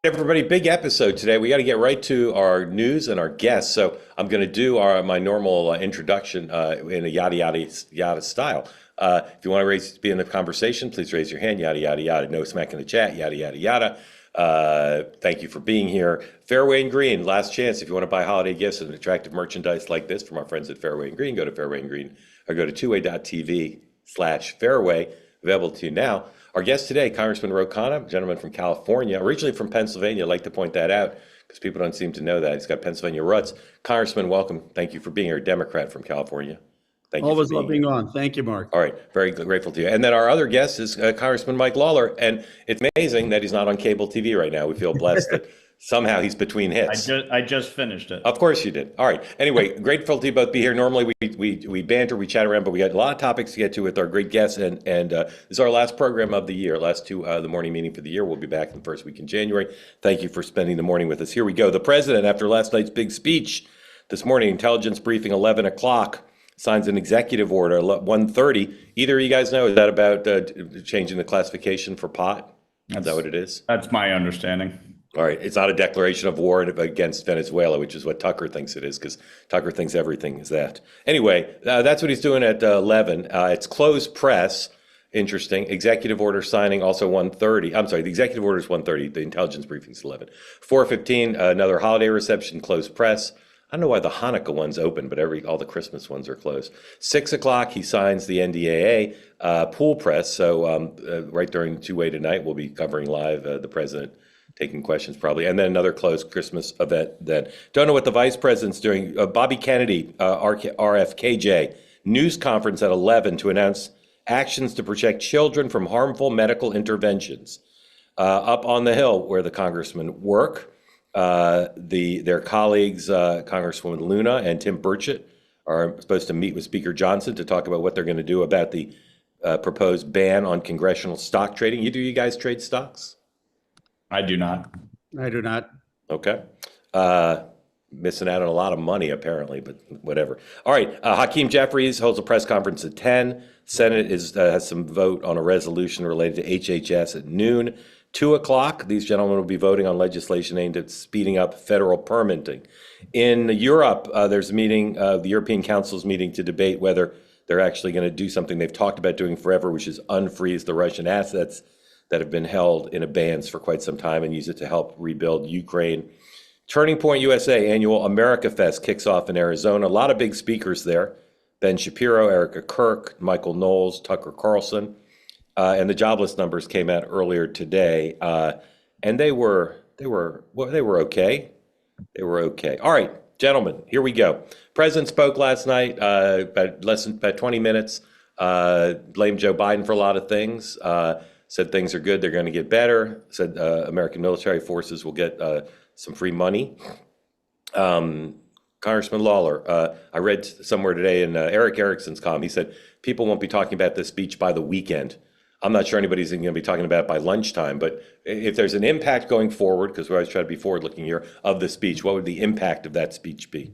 Everybody, big episode today. We got to get right to our news and our guests. So I'm going to do my normal introduction in a yada yada yada style. If you want to be in the conversation, please raise your hand. Yada yada yada. No smack in the chat. Yada yada yada. Thank you for being here. Fairway and Green, last chance. If you want to buy holiday gifts and attractive merchandise like this from our friends at Fairway and Green, go to Fairway and Green or go to twoway.tv/fairway. Available to you now. Our guest today, Congressman Khanna, a gentleman from California, originally from Pennsylvania. I'd like to point that out because people don't seem to know that. He's got Pennsylvania roots. Congressman, welcome. Thank you for being here. A Democrat from California. Thank you. Always love being on. Thank you, Mark. All right. Very grateful to you. And then our other guest is Congressman Mike Lawler. And it's amazing that he's not on cable TV right now. We feel blessed that somehow he's between hits. I just finished it. Of course you did. All right. Anyway, grateful to both be here. Normally we banter, we chat around, but we got a lot of topics to get to with our great guests. And this is our last program of the year, last the morning meeting for the year. We'll be back in the first week in January. Thank you for spending the morning with us. Here we go. The president, after last night's big speech this morning, intelligence briefing, 11 o'clock, signs an executive order, 1:30. Either of you guys know, is that about changing the classification for pot? Is that what it is? That's my understanding. All right. It's not a declaration of war against Venezuela, which is what Tucker thinks it is, because Tucker thinks everything is that. Anyway, that's what he's doing at 11. It's closed press. Interesting. Executive order signing also 1:30. I'm sorry, the executive order is 1:30. The intelligence briefing is 11. 4:15, another holiday reception, closed press. I don't know why the Hanukkah one's open, but all the Christmas ones are closed. 6 o'clock, he signs the NDAA pool press. So right during two-way tonight, we'll be covering live the president taking questions probably, and then another closed Christmas event then. Don't know what the vice president's doing. Bobby Kennedy, RFKJ, news conference at 11 to announce actions to protect children from harmful medical interventions. Up on the Hill where the congressmen work, their colleagues, Congresswoman Luna and Tim Burchett, are supposed to meet with Speaker Johnson to talk about what they're going to do about the proposed ban on congressional stock trading. You guys trade stocks? I do not. I do not. Okay. Missing out on a lot of money, apparently, but whatever. All right. Hakeem Jeffries holds a press conference at 10. Senate has some vote on a resolution related to HHS at noon. 2 o'clock, these gentlemen will be voting on legislation aimed at speeding up federal permitting. In Europe, there's a meeting, the European Council's meeting to debate whether they're actually going to do something they've talked about doing forever, which is unfreeze the Russian assets that have been held in abeyance for quite some time and use it to help rebuild Ukraine. Turning Point USA annual America Fest kicks off in Arizona. A lot of big speakers there. Ben Shapiro, Erica Kirk, Michael Knowles, Tucker Carlson. And the jobless numbers came out earlier today. And they were okay. They were okay. All right, gentlemen, here we go. President spoke last night, about 20 minutes, blamed Joe Biden for a lot of things. Said things are good, they're going to get better. Said American military forces will get some free money. Congressman Lawler, I read somewhere today in Eric Erickson's column, he said people won't be talking about this speech by the weekend. I'm not sure anybody's going to be talking about it by lunchtime, but if there's an impact going forward, because we always try to be forward-looking here, of the speech, what would the impact of that speech be?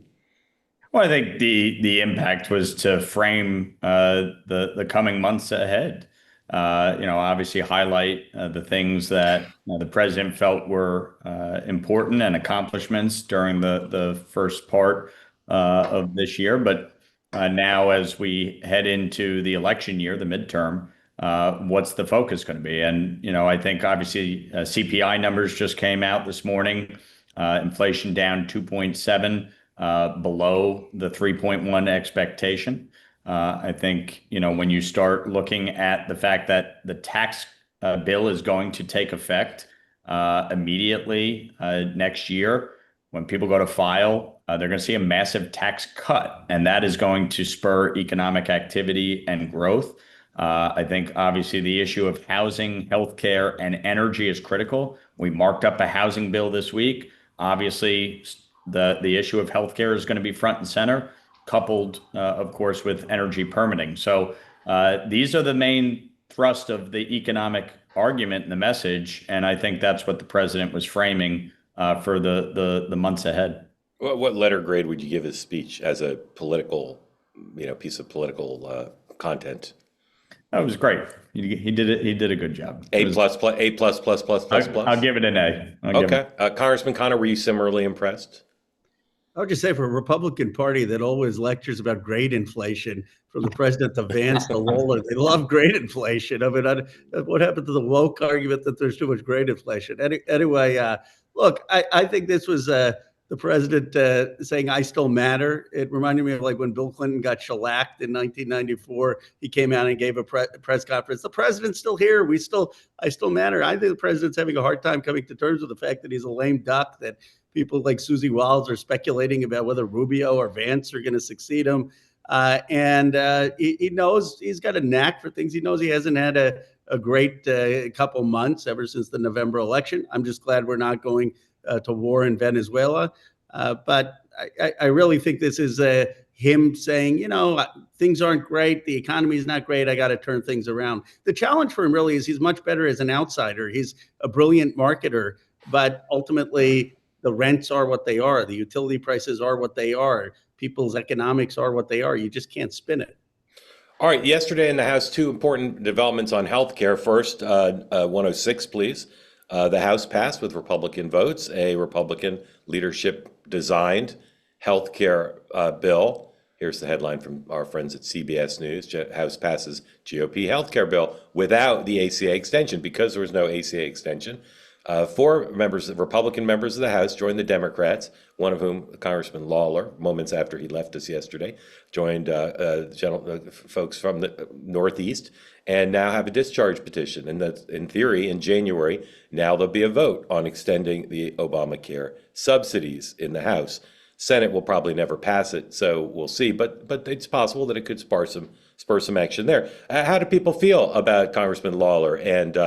Well, I think the impact was to frame the coming months ahead. Obviously highlight the things that the president felt were important and accomplishments during the first part of this year. But now as we head into the election year, the midterm, what's the focus going to be? And, I think obviously CPI numbers just came out this morning, inflation down 2.7, below the 3.1 expectation. I think, when you start looking at the fact that the tax bill is going to take effect immediately next year, when people go to file, they're going to see a massive tax cut, and that is going to spur economic activity and growth. I think obviously the issue of housing, healthcare, and energy is critical. We marked up a housing bill this week. Obviously, the issue of healthcare is going to be front and center, coupled, of course, with energy permitting. So these are the main thrust of the economic argument and the message, and I think that's what the president was framing for the months ahead. What letter grade would you give his speech as a political, piece of political content? That was great. He did it. He did a good job. A plus plus, A plus plus plus plus plus. I'll give it an A. Okay. Congressman Khanna, were you similarly impressed? I would just say, for a Republican Party that always lectures about great inflation, from the president to Vance to Lawler, they love great inflation. I mean, what happened to the woke argument that there's too much great inflation? Anyway, look, I think this was the president saying, "I still matter." It reminded me of like when Bill Clinton got shellacked in 1994. He came out and gave a press conference. The president's still here. I still matter. I think the president's having a hard time coming to terms with the fact that he's a lame duck, that people like Susie Wiles are speculating about whether Rubio or Vance are going to succeed him. He knows he's got a knack for things. He knows he hasn't had a great couple months ever since the November election. I'm just glad we're not going to war in Venezuela. But I really think this is him saying, things aren't great. The economy is not great. I got to turn things around. The challenge for him really is he's much better as an outsider. He's a brilliant marketer, but ultimately the rents are what they are. The utility prices are what they are. People's economics are what they are. You just can't spin it. All right. Yesterday in the House, two important developments on health care. First, 106, please. The House passed with Republican votes a Republican leadership designed health care bill. Here's the headline from our friends at CBS News. House passes GOP health care bill without the ACA extension. Because there was no ACA extension, four Republican members of the House joined the Democrats, one of whom, Congressman Lawler, moments after he left us yesterday, joined folks from the Northeast, and now have a discharge petition. And that, in theory, in January, now there'll be a vote on extending the Obamacare subsidies in the House. Senate will probably never pass it, so we'll see. But it's possible that it could spur some action there. How do people feel about Congressman Lawler and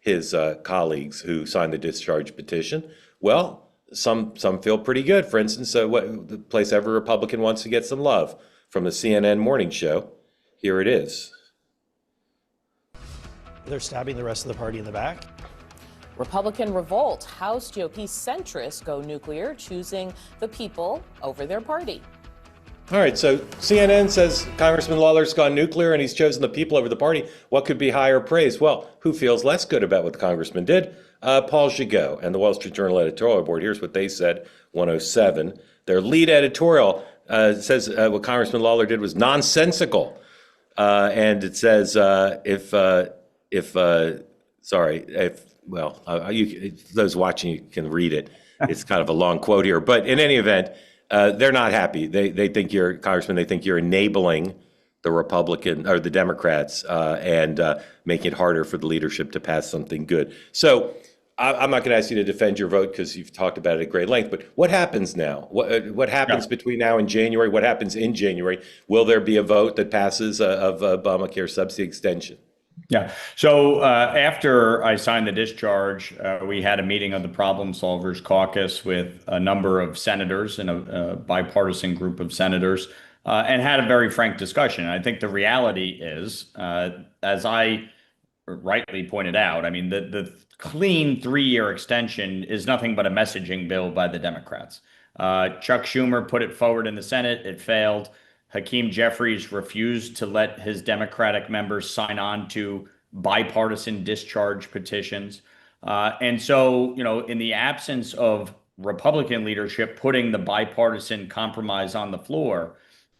his colleagues who signed the discharge petition? Well, some feel pretty good. For instance, the place every Republican wants to get some love, from the CNN morning show. Here it is. They're stabbing the rest of the party in the back. Republican revolt. House GOP centrists go nuclear, choosing the people over their party. All right, so CNN says Congressman Lawler's gone nuclear and he's chosen the people over the party. What could be higher praise? Well, who feels less good about what the congressman did? Paul Gigot and the Wall Street Journal editorial board. Here's what they said, 107. Their lead editorial says what Congressman Lawler did was nonsensical. And it says, those watching you can read it. It's kind of a long quote here. But in any event, they're not happy. They think you're, Congressman, they think you're enabling the Republican or the Democrats and making it harder for the leadership to pass something good. So I'm not going to ask you to defend your vote because you've talked about it at great length. But what happens now? What happens between now and January? What happens in January? Will there be a vote that passes of Obamacare subsidy extension? Yeah. So after I signed the discharge, we had a meeting of the Problem Solvers Caucus with a number of senators and a bipartisan group of senators and had a very frank discussion. And I think the reality is, as I rightly pointed out, I mean, the clean 3-year extension is nothing but a messaging bill by the Democrats. Chuck Schumer put it forward in the Senate. It failed. Hakeem Jeffries refused to let his Democratic members sign on to bipartisan discharge petitions. And so, in the absence of Republican leadership putting the bipartisan compromise on the floor,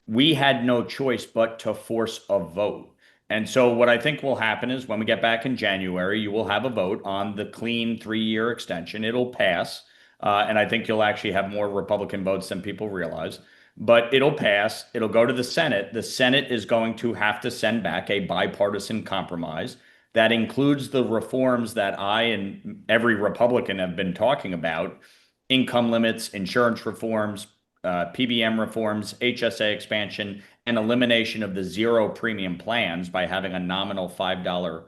we had no choice but to force a vote. And so what I think will happen is when we get back in January, you will have a vote on the clean 3-year extension. It'll pass. And I think you'll actually have more Republican votes than people realize. But it'll pass. It'll go to the Senate. The Senate is going to have to send back a bipartisan compromise that includes the reforms that I and every Republican have been talking about: income limits, insurance reforms, PBM reforms, HSA expansion, and elimination of the zero premium plans by having a nominal $5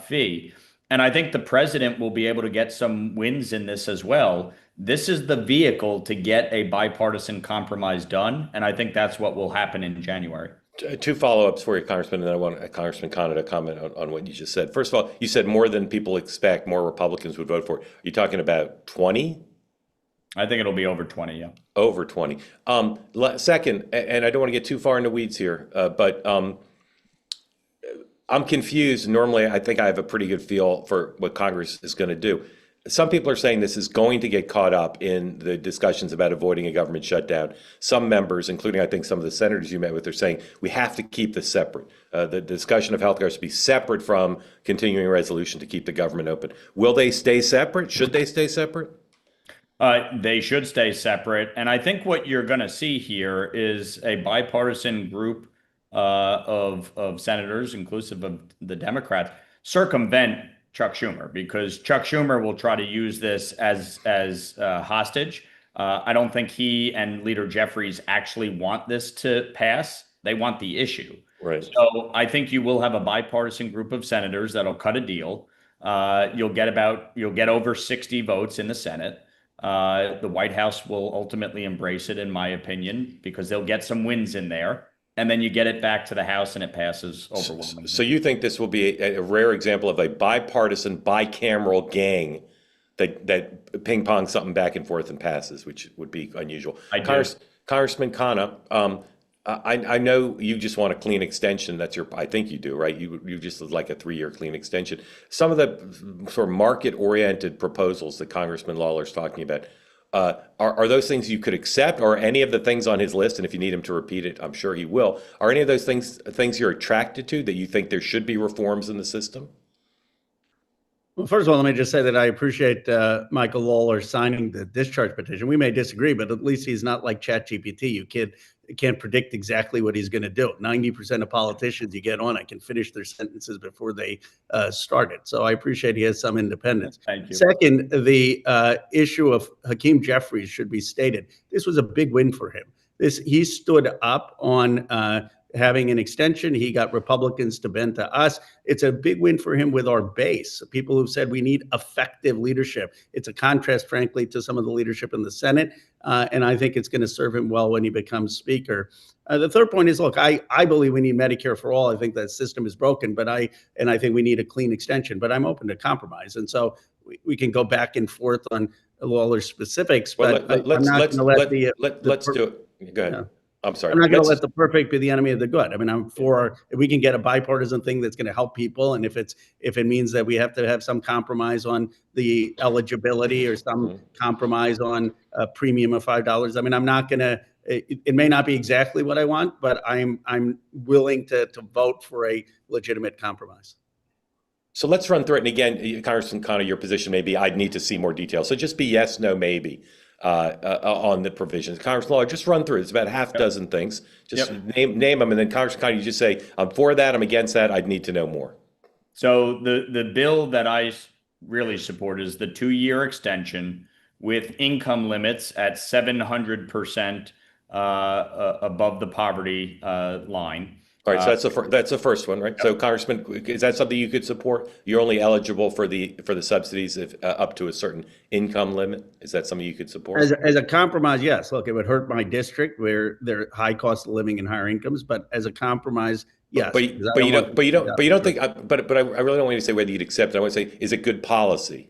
fee. And I think the president will be able to get some wins in this as well. This is the vehicle to get a bipartisan compromise done. And I think that's what will happen in January. Two follow-ups for you, Congressman, and then I want Congressman Khanna to comment on what you just said. First of all, you said more than people expect, more Republicans would vote for. Are you talking about 20? I think it'll be over 20, yeah. Over 20. Second, and I don't want to get too far in the weeds here, but I'm confused. Normally, I think I have a pretty good feel for what Congress is going to do. Some people are saying this is going to get caught up in the discussions about avoiding a government shutdown. Some members, including I think some of the senators you met with, are saying we have to keep this separate. The discussion of healthcare should be separate from continuing resolution to keep the government open. Will they stay separate? Should they stay separate? They should stay separate. And I think what you're going to see here is a bipartisan group of senators, inclusive of the Democrats, circumvent Chuck Schumer, because Chuck Schumer will try to use this as hostage. I don't think he and Leader Jeffries actually want this to pass. They want the issue. Right. So I think you will have a bipartisan group of senators that'll cut a deal. You'll get over 60 votes in the Senate. The White House will ultimately embrace it, in my opinion, because they'll get some wins in there. And then you get it back to the House and it passes overwhelmingly. So you think this will be a rare example of a bipartisan, bicameral gang that ping pong something back and forth and passes, which would be unusual. Congressman Khanna, I know you just want a clean extension. I think you do, right? You just would like a 3-year clean extension. Some of the sort of market-oriented proposals that Congressman Lawler is talking about, are those things you could accept, or any of the things on his list? And if you need him to repeat it, I'm sure he will. Are any of those things you're attracted to, that you think there should be reforms in the system? Well, first of all, let me just say that I appreciate Michael Lawler signing the discharge petition. We may disagree, but at least he's not like ChatGPT. You can't predict exactly what he's going to do. 90% of politicians you get on, I can finish their sentences before they started. So I appreciate he has some independence. Thank you. Second, the issue of Hakeem Jeffries should be stated. This was a big win for him. He stood up on having an extension. He got Republicans to bend to us. It's a big win for him with our base, people who said we need effective leadership. It's a contrast, frankly, to some of the leadership in the Senate, and I think it's going to serve him well when he becomes Speaker. The third point is, look, I believe we need Medicare for all. I think that system is broken, but I think we need a clean extension. But I'm open to compromise, and so we can go back and forth on Lawler's specifics. Well, but I'm not going to let let's do it. Go ahead. Yeah. I'm sorry. I'm not going to let the perfect be the enemy of the good. I mean, I'm for if we can get a bipartisan thing that's going to help people, and if it means that we have to have some compromise on the eligibility or some compromise on a premium of $5. I mean, I'm not going to. It may not be exactly what I want, but I'm willing to vote for a legitimate compromise. So let's run through it. And again, Congressman Khanna, your position may be I'd need to see more details. So just be yes, no, maybe. On the provisions. Congressman Lawler, just run through it. It's about half dozen things. Just name them, and then Congressman Khanna, you just say, I'm for that, I'm against that, I'd need to know more. So the bill that I really support is the 2-year extension with income limits at 700% above the poverty line. All right, so that's the first one, right? Yep. So, Congressman, is that something you could support? You're only eligible for the subsidies if up to a certain income limit. Is that something you could support? As a compromise, yes. Look, it would hurt my district where there are high cost of living and higher incomes, but as a compromise, yes. But you don't think. But I really don't want you to say whether you'd accept it. I want to say, is it good policy?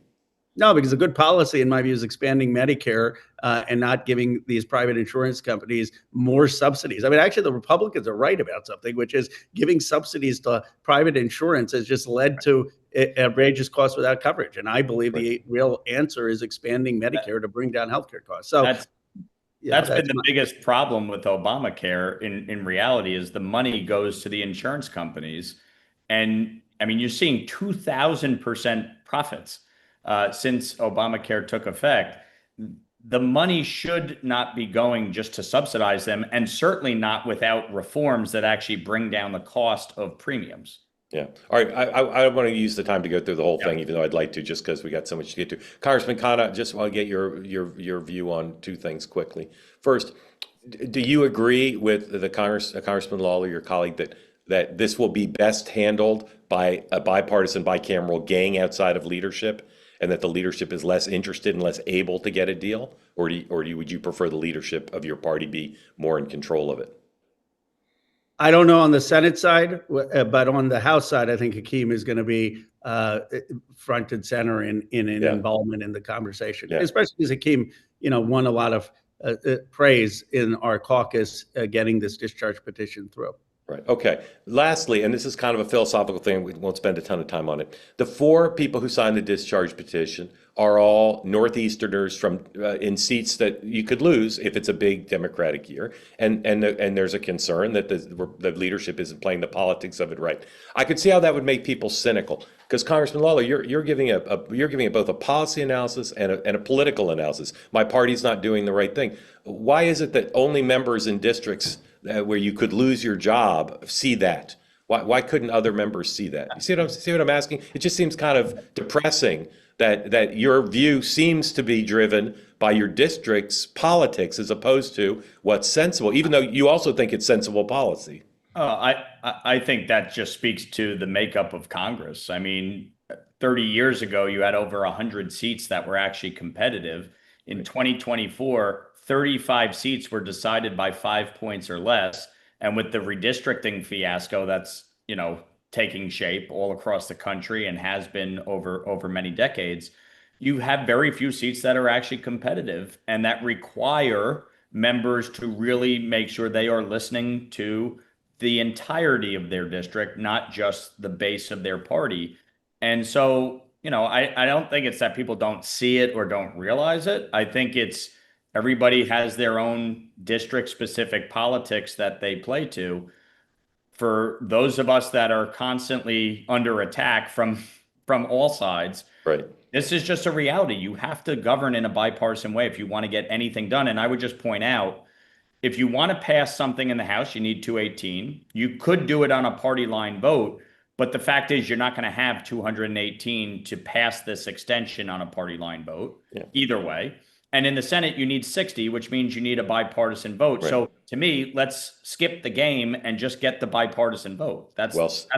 No, because a good policy, in my view, is expanding Medicare and not giving these private insurance companies more subsidies. I mean, actually, the Republicans are right about something, which is giving subsidies to private insurance has just led to outrageous costs without coverage. And I believe the real answer is expanding Medicare to bring down healthcare costs. So that's been the biggest problem with Obamacare. In reality, is the money goes to the insurance companies, and I mean, you're seeing 2,000% profits. Since Obamacare took effect, the money should not be going just to subsidize them, and certainly not without reforms that actually bring down the cost of premiums. Yeah. All right. I want to use the time to go through the whole thing, even though I'd like to, just because we got so much to get to. Congressman Khanna, just want to get your view on two things quickly. First, do you agree with the Congressman Lawler, your colleague, that this will be best handled by a bipartisan, bicameral gang outside of leadership, and that the leadership is less interested and less able to get a deal? Or would you prefer the leadership of your party be more in control of it? I don't know on the Senate side, but on the House side, I think Hakeem is going to be front and center in involvement in the conversation, especially because Hakeem, won a lot of praise in our caucus getting this discharge petition through. Right. Okay. Lastly, and this is kind of a philosophical thing, we won't spend a ton of time on it. The four people who signed the discharge petition are all Northeasterners from in seats that you could lose if it's a big Democratic year, and there's a concern that the leadership isn't playing the politics of it right. I could see how that would make people cynical, because Congressman Lawler, you're giving it both a policy analysis and a political analysis. My party's not doing the right thing. Why is it that only members in districts where you could lose your job see that? Why couldn't other members see that? You see what I'm asking? It just seems kind of depressing that your view seems to be driven by your district's politics as opposed to what's sensible, even though you also think it's sensible policy. I think that just speaks to the makeup of Congress. I mean, 30 years ago, you had over 100 seats that were actually competitive. In 2024, 35 seats were decided by 5 points or less. And with the redistricting fiasco that's, taking shape all across the country and has been over many decades, you have very few seats that are actually competitive and that require members to really make sure they are listening to the entirety of their district, not just the base of their party. And so, I don't think it's that people don't see it or don't realize it. I think it's everybody has their own district specific politics that they play to. For those of us that are constantly under attack from all sides, right, this is just a reality. You have to govern in a bipartisan way if you want to get anything done. And I would just point out, if you want to pass something in the House, you need 218. You could do it on a party line vote, but the fact is you're not going to have 218 to pass this extension on a party line vote either way. And in the Senate, you need 60, which means you need a bipartisan vote. Right. So to me, let's skip the game and just get the bipartisan vote. That's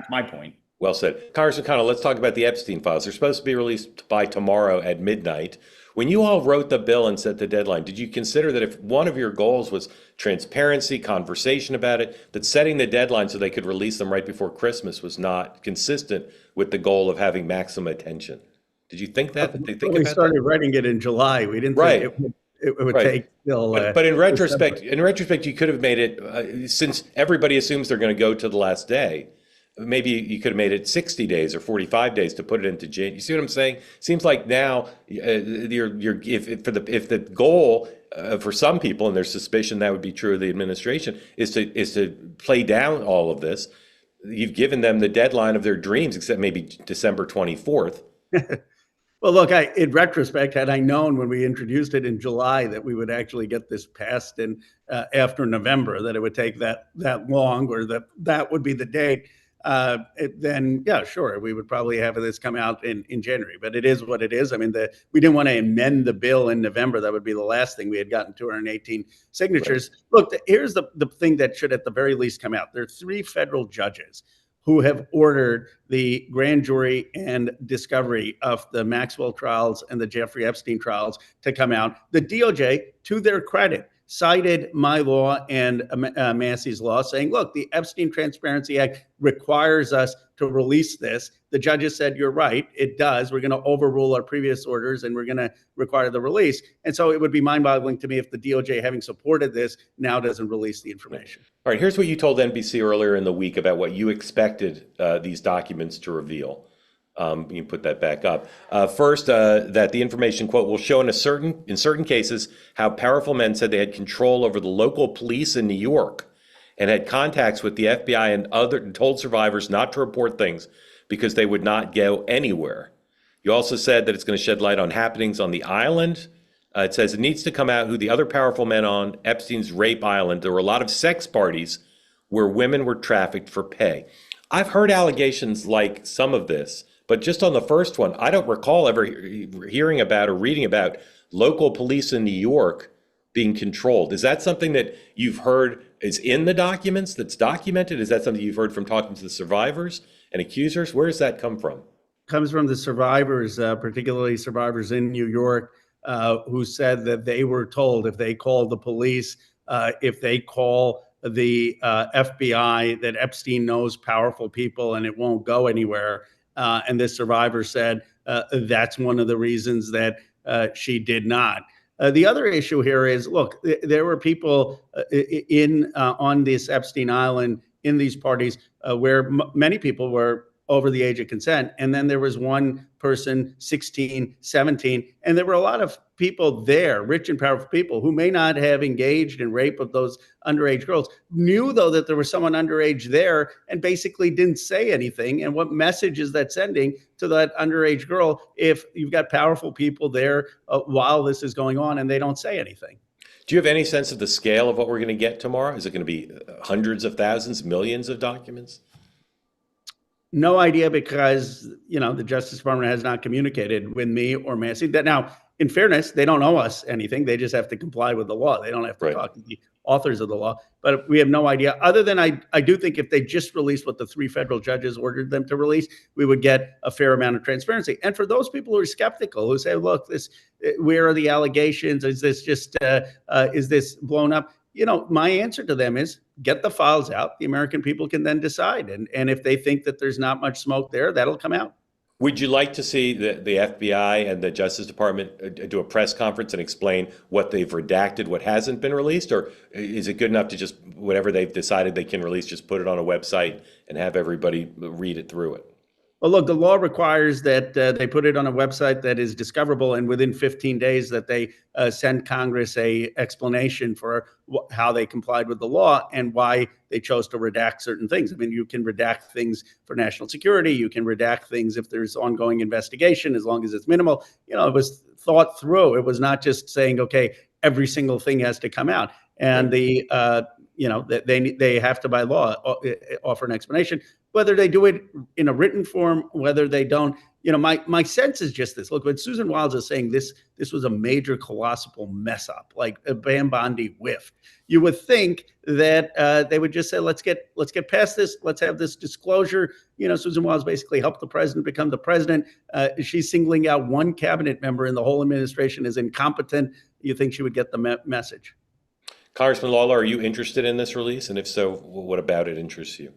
my point. Well said. Congressman Khanna, let's talk about the Epstein files. They're supposed to be released by tomorrow at midnight. When you all wrote the bill and set the deadline, did you consider that if one of your goals was transparency, conversation about it, that setting the deadline so they could release them right before Christmas was not consistent with the goal of having maximum attention? Did you think that? We started writing it in July. We didn't think it would take till. But in retrospect, you could have made it since everybody assumes they're going to go to the last day. Maybe you could have made it 60 days or 45 days to put it into January. You see what I'm saying? Seems like now if the goal for some people, and there's suspicion that would be true of the administration, is to play down all of this. You've given them the deadline of their dreams, except maybe December 24th. Well, look, in retrospect, had I known when we introduced it in July that we would actually get this passed in after November, that it would take that long, or that would be the date, then yeah, sure, we would probably have this come out in January. But it is what it is. I mean, we didn't want to amend the bill in November. That would be the last thing. We had gotten 218 signatures. Right. Look, here's the thing that should at the very least come out. There are 3 federal judges who have ordered the grand jury and discovery of the Maxwell trials and the Jeffrey Epstein trials to come out. The DOJ, to their credit, cited my law and Massey's law, saying, look, the Epstein Transparency Act requires us to release this. The judges said, you're right, it does. We're going to overrule our previous orders and we're going to require the release. And so it would be mind-boggling to me if the DOJ, having supported this, now doesn't release the information. All right, here's what you told NBC earlier in the week about what you expected these documents to reveal. You can put that back up. First, that the information, quote, will show in certain cases how powerful men said they had control over the local police in New York and had contacts with the FBI and told survivors not to report things because they would not go anywhere. You also said that it's going to shed light on happenings on the island. It says it needs to come out who the other powerful men on Epstein's rape island. There were a lot of sex parties where women were trafficked for pay. I've heard allegations like some of this, but just on the first one, I don't recall ever hearing about or reading about local police in New York being controlled. Is that something that you've heard is in the documents that's documented? Is that something you've heard from talking to the survivors and accusers? Where does that come from? Comes from the survivors, particularly survivors in New York, who said that they were told if they called the police, if they call the FBI, that Epstein knows powerful people and it won't go anywhere. And this survivor said that's one of the reasons that she did not. The other issue here is, look, there were people on this Epstein Island in these parties where many people were over the age of consent. And then there was one person, 16, 17, and there were a lot of people there, rich and powerful people, who may not have engaged in rape of those underage girls, knew though that there was someone underage there and basically didn't say anything. And what message is that sending to that underage girl if you've got powerful people there while this is going on and they don't say anything? Do you have any sense of the scale of what we're going to get tomorrow? Is it going to be hundreds of thousands, millions of documents? No idea, because, the Justice Department has not communicated with me or Massey. That now, in fairness, they don't owe us anything. They just have to comply with the law. They don't have to talk to the authors of the law. But we have no idea. Other than I do think if they just released what the 3 federal judges ordered them to release, we would get a fair amount of transparency. And for those people who are skeptical, who say, look, where are the allegations? Is this just, is this blown up? My answer to them is get the files out. The American people can then decide. And if they think that there's not much smoke there, that'll come out. Would you like to see the FBI and the Justice Department do a press conference and explain what they've redacted, what hasn't been released? Or is it good enough to just, whatever they've decided they can release, just put it on a website and have everybody read it through it? Well, look, the law requires that they put it on a website that is discoverable, and within 15 days that they send Congress a explanation for how they complied with the law and why they chose to redact certain things. I mean, you can redact things for national security. You can redact things if there's ongoing investigation, as long as it's minimal. It was thought through. It was not just saying, okay, every single thing has to come out. And they have to, by law, offer an explanation. Whether they do it in a written form, whether they don't, my sense is just this. Look, when Susan Wiles is saying this was a major colossal mess up, like a Bam Bondi whiff, you would think that they would just say, let's get past this. Let's have this disclosure. Susan Wiles basically helped the president become the president. She's singling out one cabinet member in the whole administration as incompetent. You think she would get the message? Congressman Lawler, are you interested in this release? And if so, what about it interests you?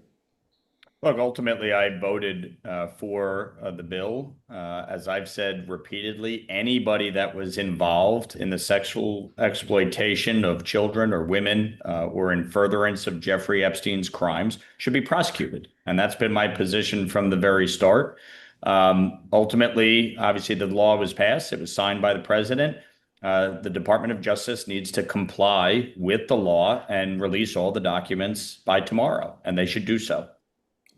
Look, ultimately, I voted for the bill. As I've said repeatedly, anybody that was involved in the sexual exploitation of children or women or in furtherance of Jeffrey Epstein's crimes should be prosecuted. And that's been my position from the very start. Ultimately, obviously, the law was passed. It was signed by the president. The Department of Justice needs to comply with the law and release all the documents by tomorrow, and they should do so.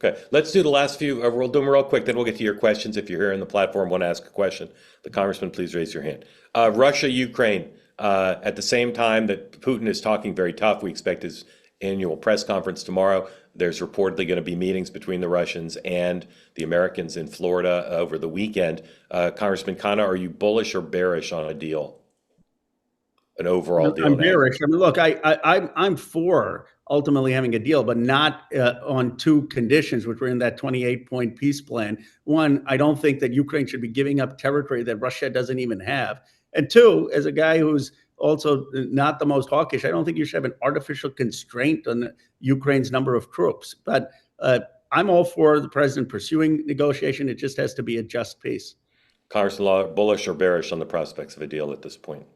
Okay, let's do the last few. We'll do them real quick, then we'll get to your questions. If you're here on the platform, want to ask a question, the congressman, please raise your hand. Russia, Ukraine, at the same time that Putin is talking very tough, we expect his annual press conference tomorrow. There's reportedly going to be meetings between the Russians and the Americans in Florida over the weekend. Congressman Khanna, are you bullish or bearish on a deal? An overall deal? I'm bearish. I mean, look, I'm for ultimately having a deal, but not on 2 conditions, which were in that 28-point peace plan. One, I don't think that Ukraine should be giving up territory that Russia doesn't even have. And 2, as a guy who's also not the most hawkish, I don't think you should have an artificial constraint on Ukraine's number of troops. But I'm all for the president pursuing negotiation. It just has to be a just peace. Congressman Lawler, bullish or bearish on the prospects of a deal at this point?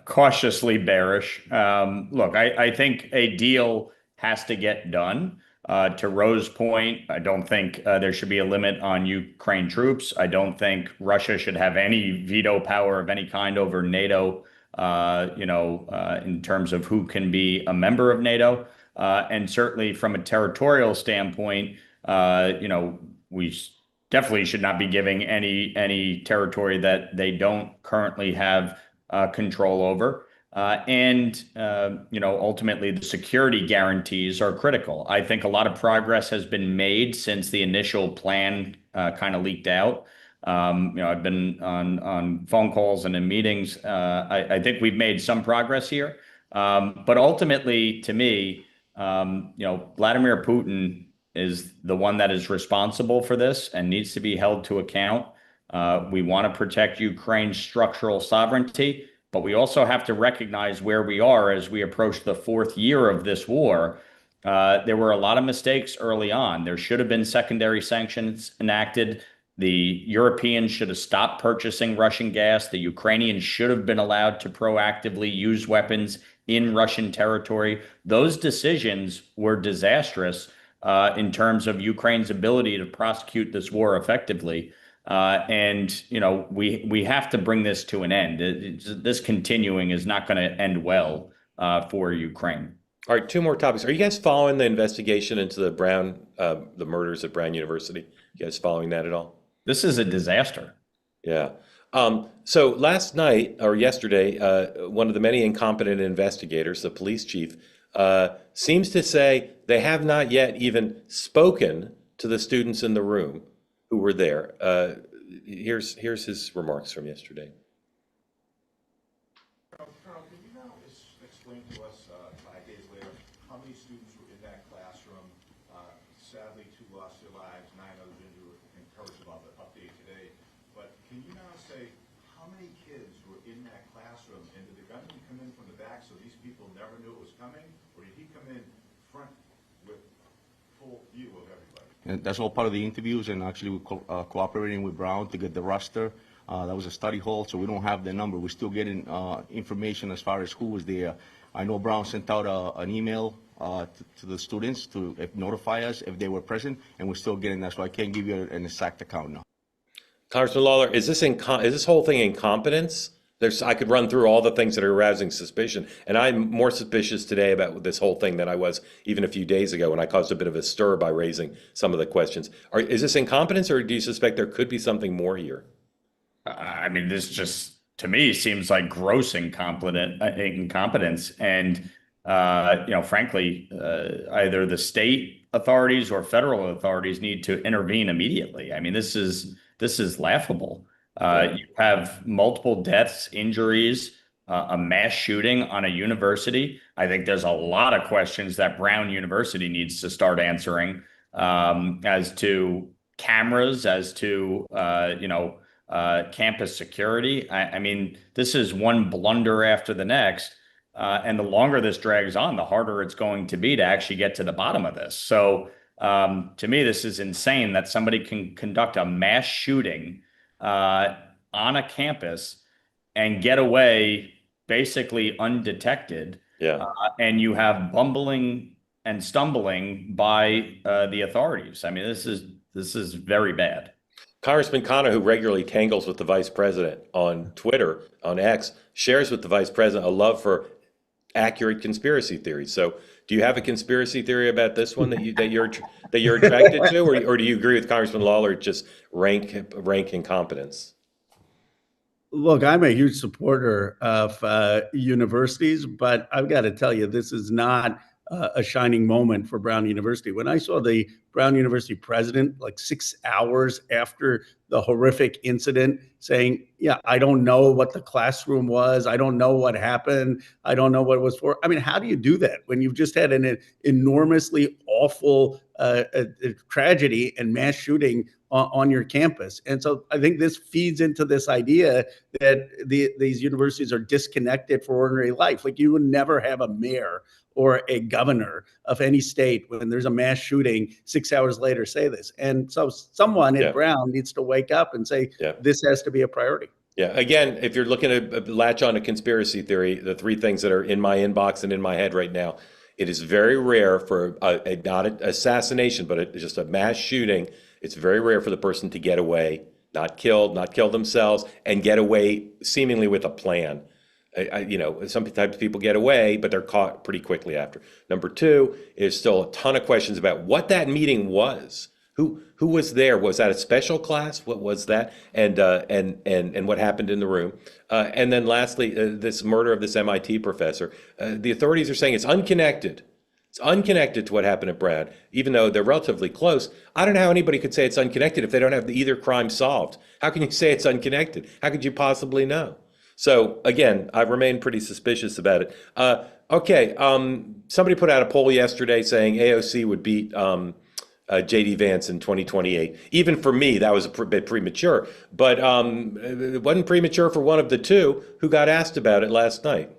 Cautiously bearish. Look, I think a deal has to get done. To Rose's point, I don't think there should be a limit on Ukraine troops. I don't think Russia should have any veto power of any kind over NATO, in terms of who can be a member of NATO. And certainly from a territorial standpoint, we definitely should not be giving any territory that they don't currently have control over. Ultimately, the security guarantees are critical. I think a lot of progress has been made since the initial plan kind of leaked out. I've been on phone calls and in meetings. I think we've made some progress here. But ultimately, to me, Vladimir Putin is the one that is responsible for this and needs to be held to account. We want to protect Ukraine's structural sovereignty, but we also have to recognize where we are as we approach the 4th year of this war. There were a lot of mistakes early on. There should have been secondary sanctions enacted. The Europeans should have stopped purchasing Russian gas. The Ukrainians should have been allowed to proactively use weapons in Russian territory. Those decisions were disastrous in terms of Ukraine's ability to prosecute this war effectively. And we have to bring this to an end. This continuing is not going to end well for Ukraine. All right, two more topics. Are you guys following the investigation into the murders at Brown University? You guys following that at all? This is a disaster. Yeah. So last night or yesterday, one of the many incompetent investigators, the police chief, seems to say they have not yet even spoken to the students in the room who were there. Here's his remarks from yesterday. Colonel, can you now explain to us 5 days later how many students were in that classroom? Sadly, 2 lost their lives, 9 others injured. Encouraged about the update today. But can you now say how many kids were in that classroom? And did the gunman come in from the back so these people never knew it was coming? Or did he come in front with full view of everybody? And that's all part of the interviews, and actually we're cooperating with Brown to get the roster. That was a study hall, so we don't have the number. We're still getting information as far as who was there. I know Brown sent out an email to the students to notify us if they were present, and we're still getting that, so I can't give you an exact account now. Congressman Lawler, is this whole thing incompetence? I could run through all the things that are arousing suspicion, and I'm more suspicious today about this whole thing than I was even a few days ago when I caused a bit of a stir by raising some of the questions. Is this incompetence, or do you suspect there could be something more here? I mean, this just, to me, seems like gross incompetence. And, frankly, either the state authorities or federal authorities need to intervene immediately. I mean, this is laughable. You have multiple deaths, injuries, a mass shooting on a university. I think there's a lot of questions that Brown University needs to start answering as to cameras, as to, campus security. I mean, this is one blunder after the next. And the longer this drags on, the harder it's going to be to actually get to the bottom of this. So to me, this is insane that somebody can conduct a mass shooting on a campus and get away basically undetected. Yeah. And you have bumbling and stumbling by the authorities. I mean, this is very bad. Congressman Khanna, who regularly tangles with the vice president on Twitter, on X, shares with the vice president a love for accurate conspiracy theories. So, do you have a conspiracy theory about this one that you're attracted to, or do you agree with Congressman Lawler, just rank incompetence? Look, I'm a huge supporter of universities, but I've got to tell you, this is not a shining moment for Brown University. When I saw the Brown University president, like 6 hours after the horrific incident, saying, yeah, I don't know what the classroom was. I don't know what happened. I don't know what it was for. I mean, how do you do that when you've just had an enormously awful tragedy and mass shooting on your campus? And so I think this feeds into this idea that these universities are disconnected for ordinary life. Like, you would never have a mayor or a governor of any state when there's a mass shooting 6 hours later say this. And so someone at Brown needs to wake up and say, this has to be a priority. Yeah. Again, if you're looking to latch on a conspiracy theory, the 3 things that are in my inbox and in my head right now, it is very rare for not an assassination, but just a mass shooting. It's very rare for the person to get away, not kill themselves, and get away seemingly with a plan. Some types of people get away, but they're caught pretty quickly after. Number 2 is still a ton of questions about what that meeting was. Who was there? Was that a special class? What was that? And what happened in the room? And then lastly, this murder of this MIT professor. The authorities are saying it's unconnected. It's unconnected to what happened at Brown, even though they're relatively close. I don't know how anybody could say it's unconnected if they don't have either crime solved. How can you say it's unconnected? How could you possibly know? So again, I remain pretty suspicious about it. Somebody put out a poll yesterday saying AOC would beat JD Vance in 2028. Even for me, that was a bit premature, but it wasn't premature for one of the 2 who got asked about it last night.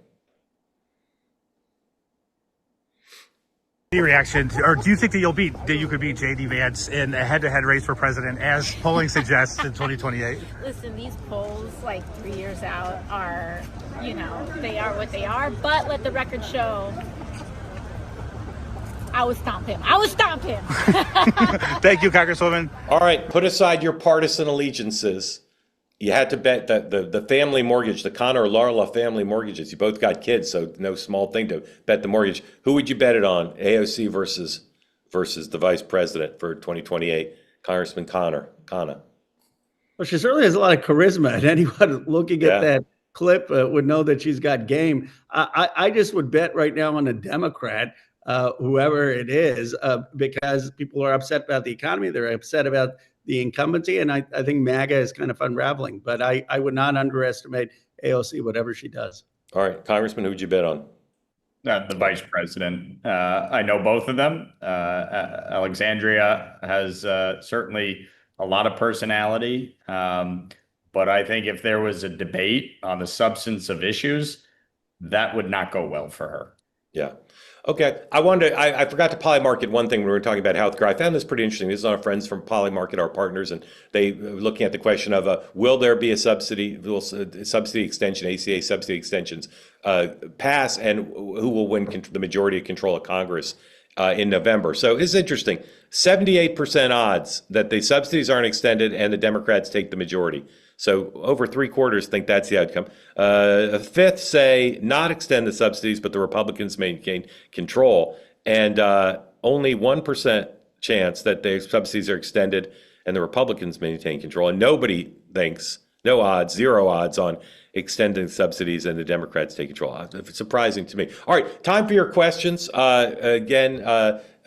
Reaction to, or do you think that you could beat JD Vance in a head-to-head race for president, as polling suggests, in 2028? Listen, these polls, like 3 years out, are, they are what they are. But let the record show, I would stomp him. Thank you, Congresswoman. All right, put aside your partisan allegiances. You had to bet that the family mortgage, the Khanna or Lawler family mortgages, you both got kids, so no small thing to bet the mortgage. Who would you bet it on? AOC versus the vice president for 2028, Congressman Khanna. Well, she certainly has a lot of charisma, and anyone looking at that clip would know that she's got game. I just would bet right now on a Democrat, whoever it is, because people are upset about the economy. They're upset about the incumbency, and I think MAGA is kind of unraveling. But I would not underestimate AOC, whatever she does. All right, Congressman, who would you bet on? The vice president. I know both of them. Alexandria has certainly a lot of personality. But I think if there was a debate on the substance of issues, that would not go well for her. Yeah. Okay. I forgot to Polymarket one thing when we were talking about healthcare. I found this pretty interesting. This is our friends from Polymarket, our partners, and they were looking at the question of will there be a subsidy extension, ACA subsidy extensions pass, and who will win the majority of control of Congress in November. So it's interesting. 78% odds that the subsidies aren't extended and the Democrats take the majority. So over 3/4 think that's the outcome. A fifth say not extend the subsidies, but the Republicans maintain control. And only 1% chance that the subsidies are extended and the Republicans maintain control. And nobody thinks, no odds, 0 odds on extending subsidies and the Democrats take control. It's surprising to me. All right, time for your questions. Again,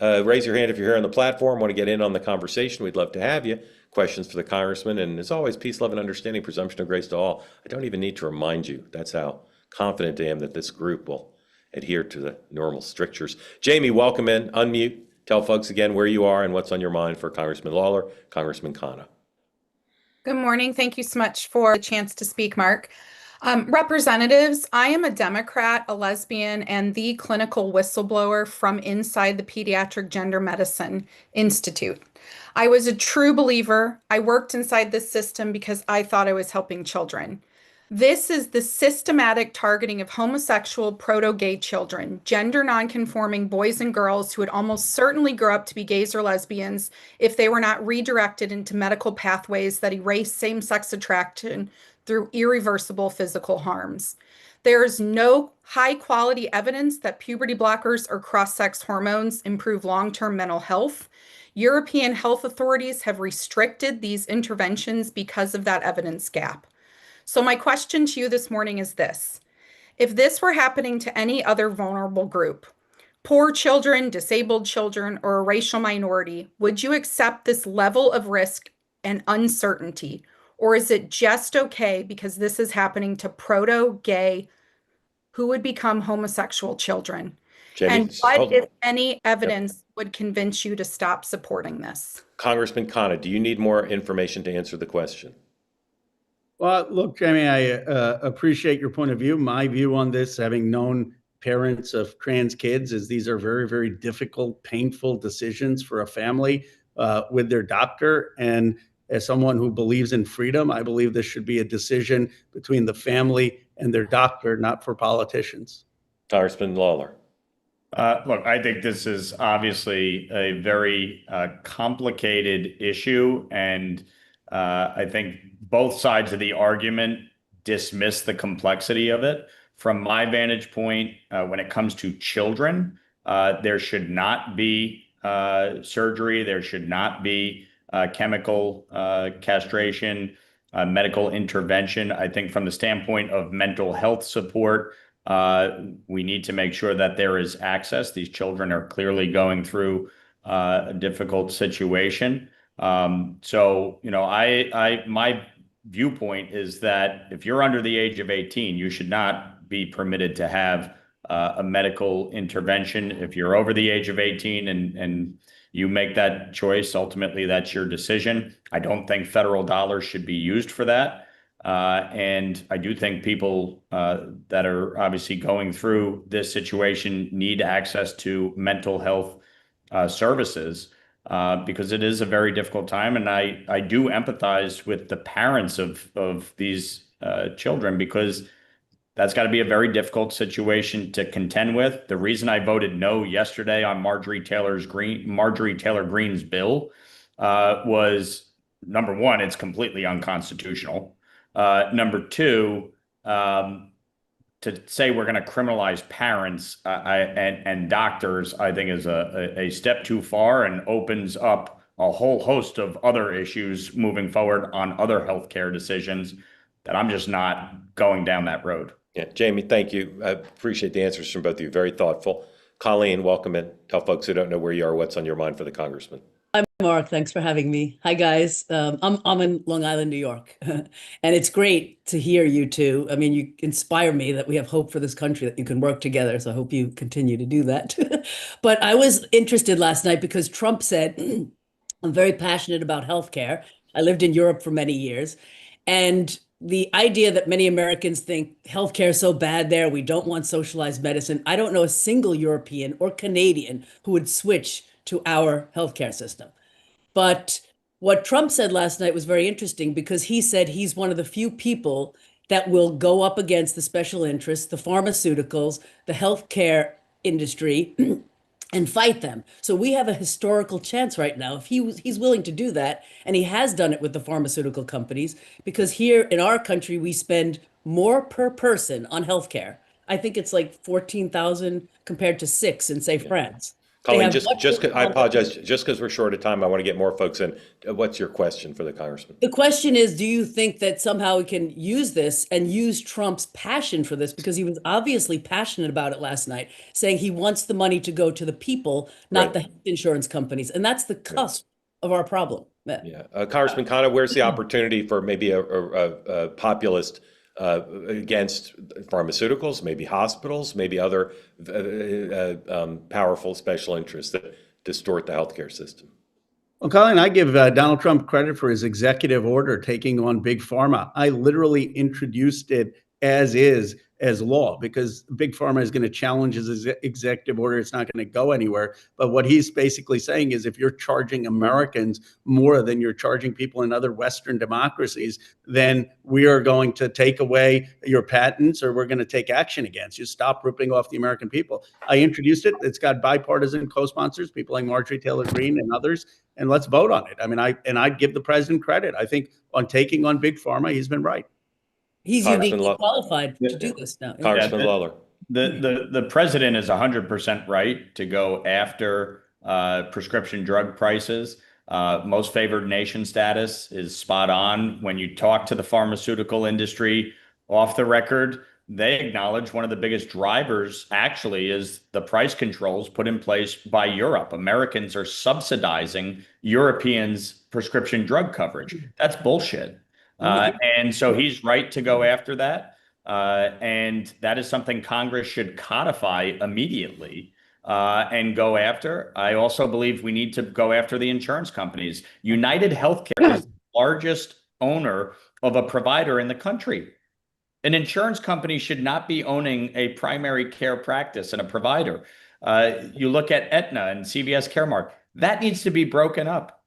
raise your hand if you're here on the platform, want to get in on the conversation. We'd love to have you. Questions for the congressman, and as always, peace, love, and understanding, presumption of grace to all. I don't even need to remind you. That's how confident I am that this group will adhere to the normal strictures. Jamie, welcome in. Unmute. Tell folks again where you are and what's on your mind for Congressman Lawler, Congressman Khanna. Good morning. Thank you so much for the chance to speak, Mark. Representatives, I am a Democrat, a lesbian, and the clinical whistleblower from inside the Pediatric Gender Medicine Institute. I was a true believer. I worked inside this system because I thought I was helping children. This is the systematic targeting of homosexual proto-gay children, gender nonconforming boys and girls who would almost certainly grow up to be gays or lesbians if they were not redirected into medical pathways that erase same-sex attraction through irreversible physical harms. There is no high-quality evidence that puberty blockers or cross-sex hormones improve long-term mental health. European health authorities have restricted these interventions because of that evidence gap. So my question to you this morning is this. If this were happening to any other vulnerable group, poor children, disabled children, or a racial minority, would you accept this level of risk and uncertainty? Or is it just okay because this is happening to proto-gay who would become homosexual children? Jamie, and what, if any, evidence would convince you to stop supporting this? Congressman Khanna, do you need more information to answer the question? Well, look, Jamie, I appreciate your point of view. My view on this, having known parents of trans kids, is these are very, very difficult, painful decisions for a family with their doctor. And as someone who believes in freedom, I believe this should be a decision between the family and their doctor, not for politicians. Congressman Lawler. Look, I think this is obviously a very complicated issue, and I think both sides of the argument dismiss the complexity of it. From my vantage point, when it comes to children, there should not be surgery. There should not be chemical castration, medical intervention. I think from the standpoint of mental health support, we need to make sure that there is access. These children are clearly going through a difficult situation. So, my viewpoint is that if you're under the age of 18, you should not be permitted to have a medical intervention. If you're over the age of 18 and you make that choice, ultimately that's your decision. I don't think federal dollars should be used for that. And I do think people that are obviously going through this situation need access to mental health services because it is a very difficult time. And I do empathize with the parents of these children because that's got to be a very difficult situation to contend with. The reason I voted no yesterday on Marjorie Taylor Greene's bill was, number one, it's completely unconstitutional. Number two, to say we're going to criminalize parents and doctors, I think is a step too far and opens up a whole host of other issues moving forward on other healthcare decisions that I'm just not going down that road. Yeah, Jamie, thank you. I appreciate the answers from both of you. Very thoughtful. Colleen, welcome in. Tell folks who don't know where you are what's on your mind for the congressman. Hi, Mark. Thanks for having me. Hi, guys. I'm in Long Island, New York, and it's great to hear you two. I mean, you inspire me that we have hope for this country, that you can work together. So I hope you continue to do that. But I was interested last night because Trump said, I'm very passionate about healthcare. I lived in Europe for many years, and the idea that many Americans think healthcare is so bad there, we don't want socialized medicine. I don't know a single European or Canadian who would switch to our healthcare system. But what Trump said last night was very interesting because he said he's one of the few people that will go up against the special interests, the pharmaceuticals, the healthcare industry, and fight them. So we have a historical chance right now. If he's willing to do that, and he has done it with the pharmaceutical companies, because here in our country, we spend more per person on healthcare. I think it's like 14,000 compared to 6 in, say, France. Colleen, I apologize, just because we're short of time, I want to get more folks in. What's your question for the congressman? The question is, do you think that somehow we can use this and use Trump's passion for this? Because he was obviously passionate about it last night, saying he wants the money to go to the people, not the health insurance companies. And that's the cusp of our problem. Yeah. Congressman Khanna, where's the opportunity for maybe a populist against pharmaceuticals, maybe hospitals, maybe other powerful special interests that distort the healthcare system? Well, Colin, I give Donald Trump credit for his executive order taking on Big Pharma. I literally introduced it as law because Big Pharma is going to challenge his executive order. It's not going to go anywhere. But what he's basically saying is if you're charging Americans more than you're charging people in other Western democracies, then we are going to take away your patents or we're going to take action against you. Stop ripping off the American people. I introduced it. It's got bipartisan co-sponsors, people like Marjorie Taylor Greene and others, and let's vote on it. I mean, I'd give the president credit. I think on taking on Big Pharma, he's been right. He's uniquely qualified to do this now. Congressman Lawler. The president is 100% right to go after prescription drug prices. Most favored nation status is spot on. When you talk to the pharmaceutical industry off the record, they acknowledge one of the biggest drivers actually is the price controls put in place by Europe. Americans are subsidizing Europeans' prescription drug coverage. That's bullshit. And so he's right to go after that. And that is something Congress should codify immediately and go after. I also believe we need to go after the insurance companies. United Healthcare is the largest owner of a provider in the country. An insurance company should not be owning a primary care practice and a provider. You look at Aetna and CVS Caremark, that needs to be broken up.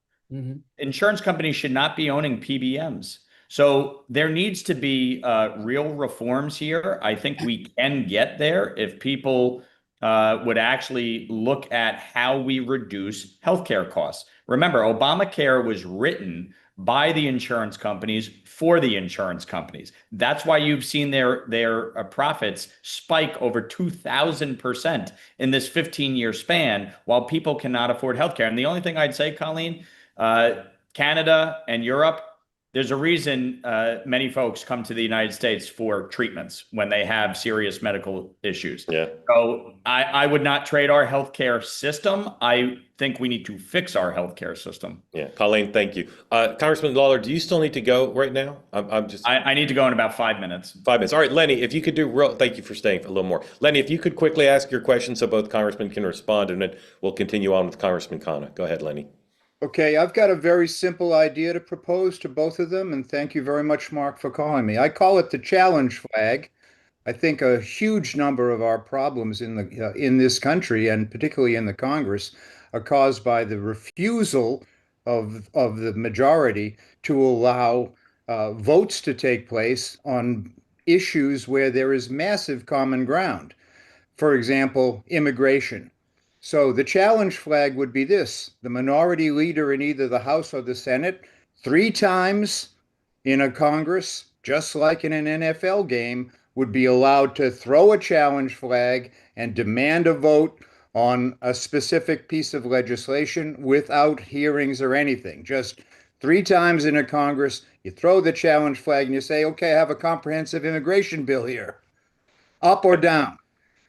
Insurance companies should not be owning PBMs. So there needs to be real reforms here. I think we can get there if people would actually look at how we reduce healthcare costs. Remember, Obamacare was written by the insurance companies for the insurance companies. That's why you've seen their profits spike over 2,000% in this 15-year span while people cannot afford healthcare. And the only thing I'd say, Colleen, Canada and Europe, there's a reason many folks come to the United States for treatments when they have serious medical issues. Yeah. So I would not trade our healthcare system. I think we need to fix our healthcare system. Yeah, Colleen, thank you. Congressman Lawler, do you still need to go right now? I need to go in about 5 minutes. 5 minutes. All right, Lenny, if you could thank you for staying for a little more. Lenny, if you could quickly ask your question so both congressmen can respond, and then we'll continue on with Congressman Khanna. Go ahead, Lenny. Okay, I've got a very simple idea to propose to both of them, and thank you very much, Mark, for calling me. I call it the challenge flag. I think a huge number of our problems in this country, and particularly in the Congress, are caused by the refusal of the majority to allow votes to take place on issues where there is massive common ground. For example, immigration. So the challenge flag would be this: the minority leader in either the House or the Senate, 3 times in a Congress, just like in an NFL game, would be allowed to throw a challenge flag and demand a vote on a specific piece of legislation without hearings or anything. Just 3 times in a Congress, you throw the challenge flag and you say, okay, I have a comprehensive immigration bill here. Up or down?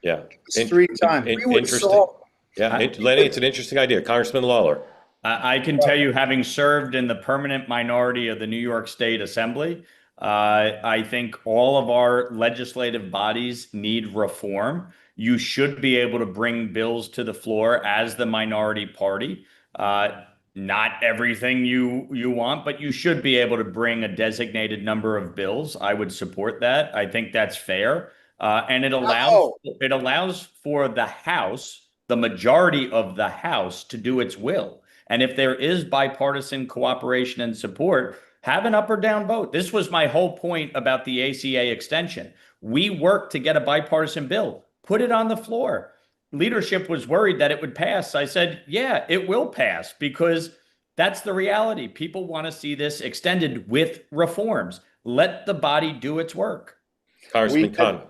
Yeah. Just 3 times. We would Interesting. solve. Yeah, Lenny, it's an interesting idea. Congressman Lawler. I can tell you, having served in the permanent minority of the New York State Assembly, I think all of our legislative bodies need reform. You should be able to bring bills to the floor as the minority party. Not everything you want, but you should be able to bring a designated number of bills. I would support that. I think that's fair. And it allows for the House, the majority of the House, to do its will. And if there is bipartisan cooperation and support, have an up or down vote. This was my whole point about the ACA extension. We worked to get a bipartisan bill, put it on the floor. Leadership was worried that it would pass. I said, yeah, it will pass, because that's the reality. People want to see this extended with reforms. Let the body do its work. Congressman Khanna.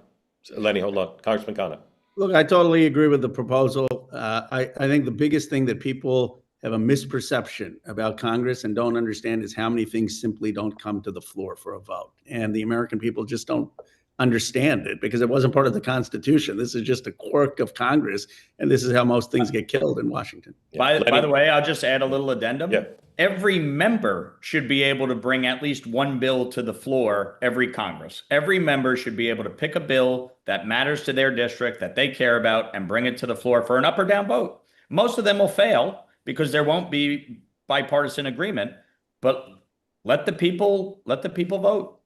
Lenny, hold on. Congressman Khanna. Look, I totally agree with the proposal. I think the biggest thing that people have a misperception about Congress and don't understand is how many things simply don't come to the floor for a vote. And the American people just don't understand it because it wasn't part of the Constitution. This is just a quirk of Congress, and this is how most things get killed in Washington. By the way, I'll just add a little addendum. Yeah. Every member should be able to bring at least one bill to the floor every Congress. Every member should be able to pick a bill that matters to their district, that they care about, and bring it to the floor for an up or down vote. Most of them will fail because there won't be bipartisan agreement, but let the people vote.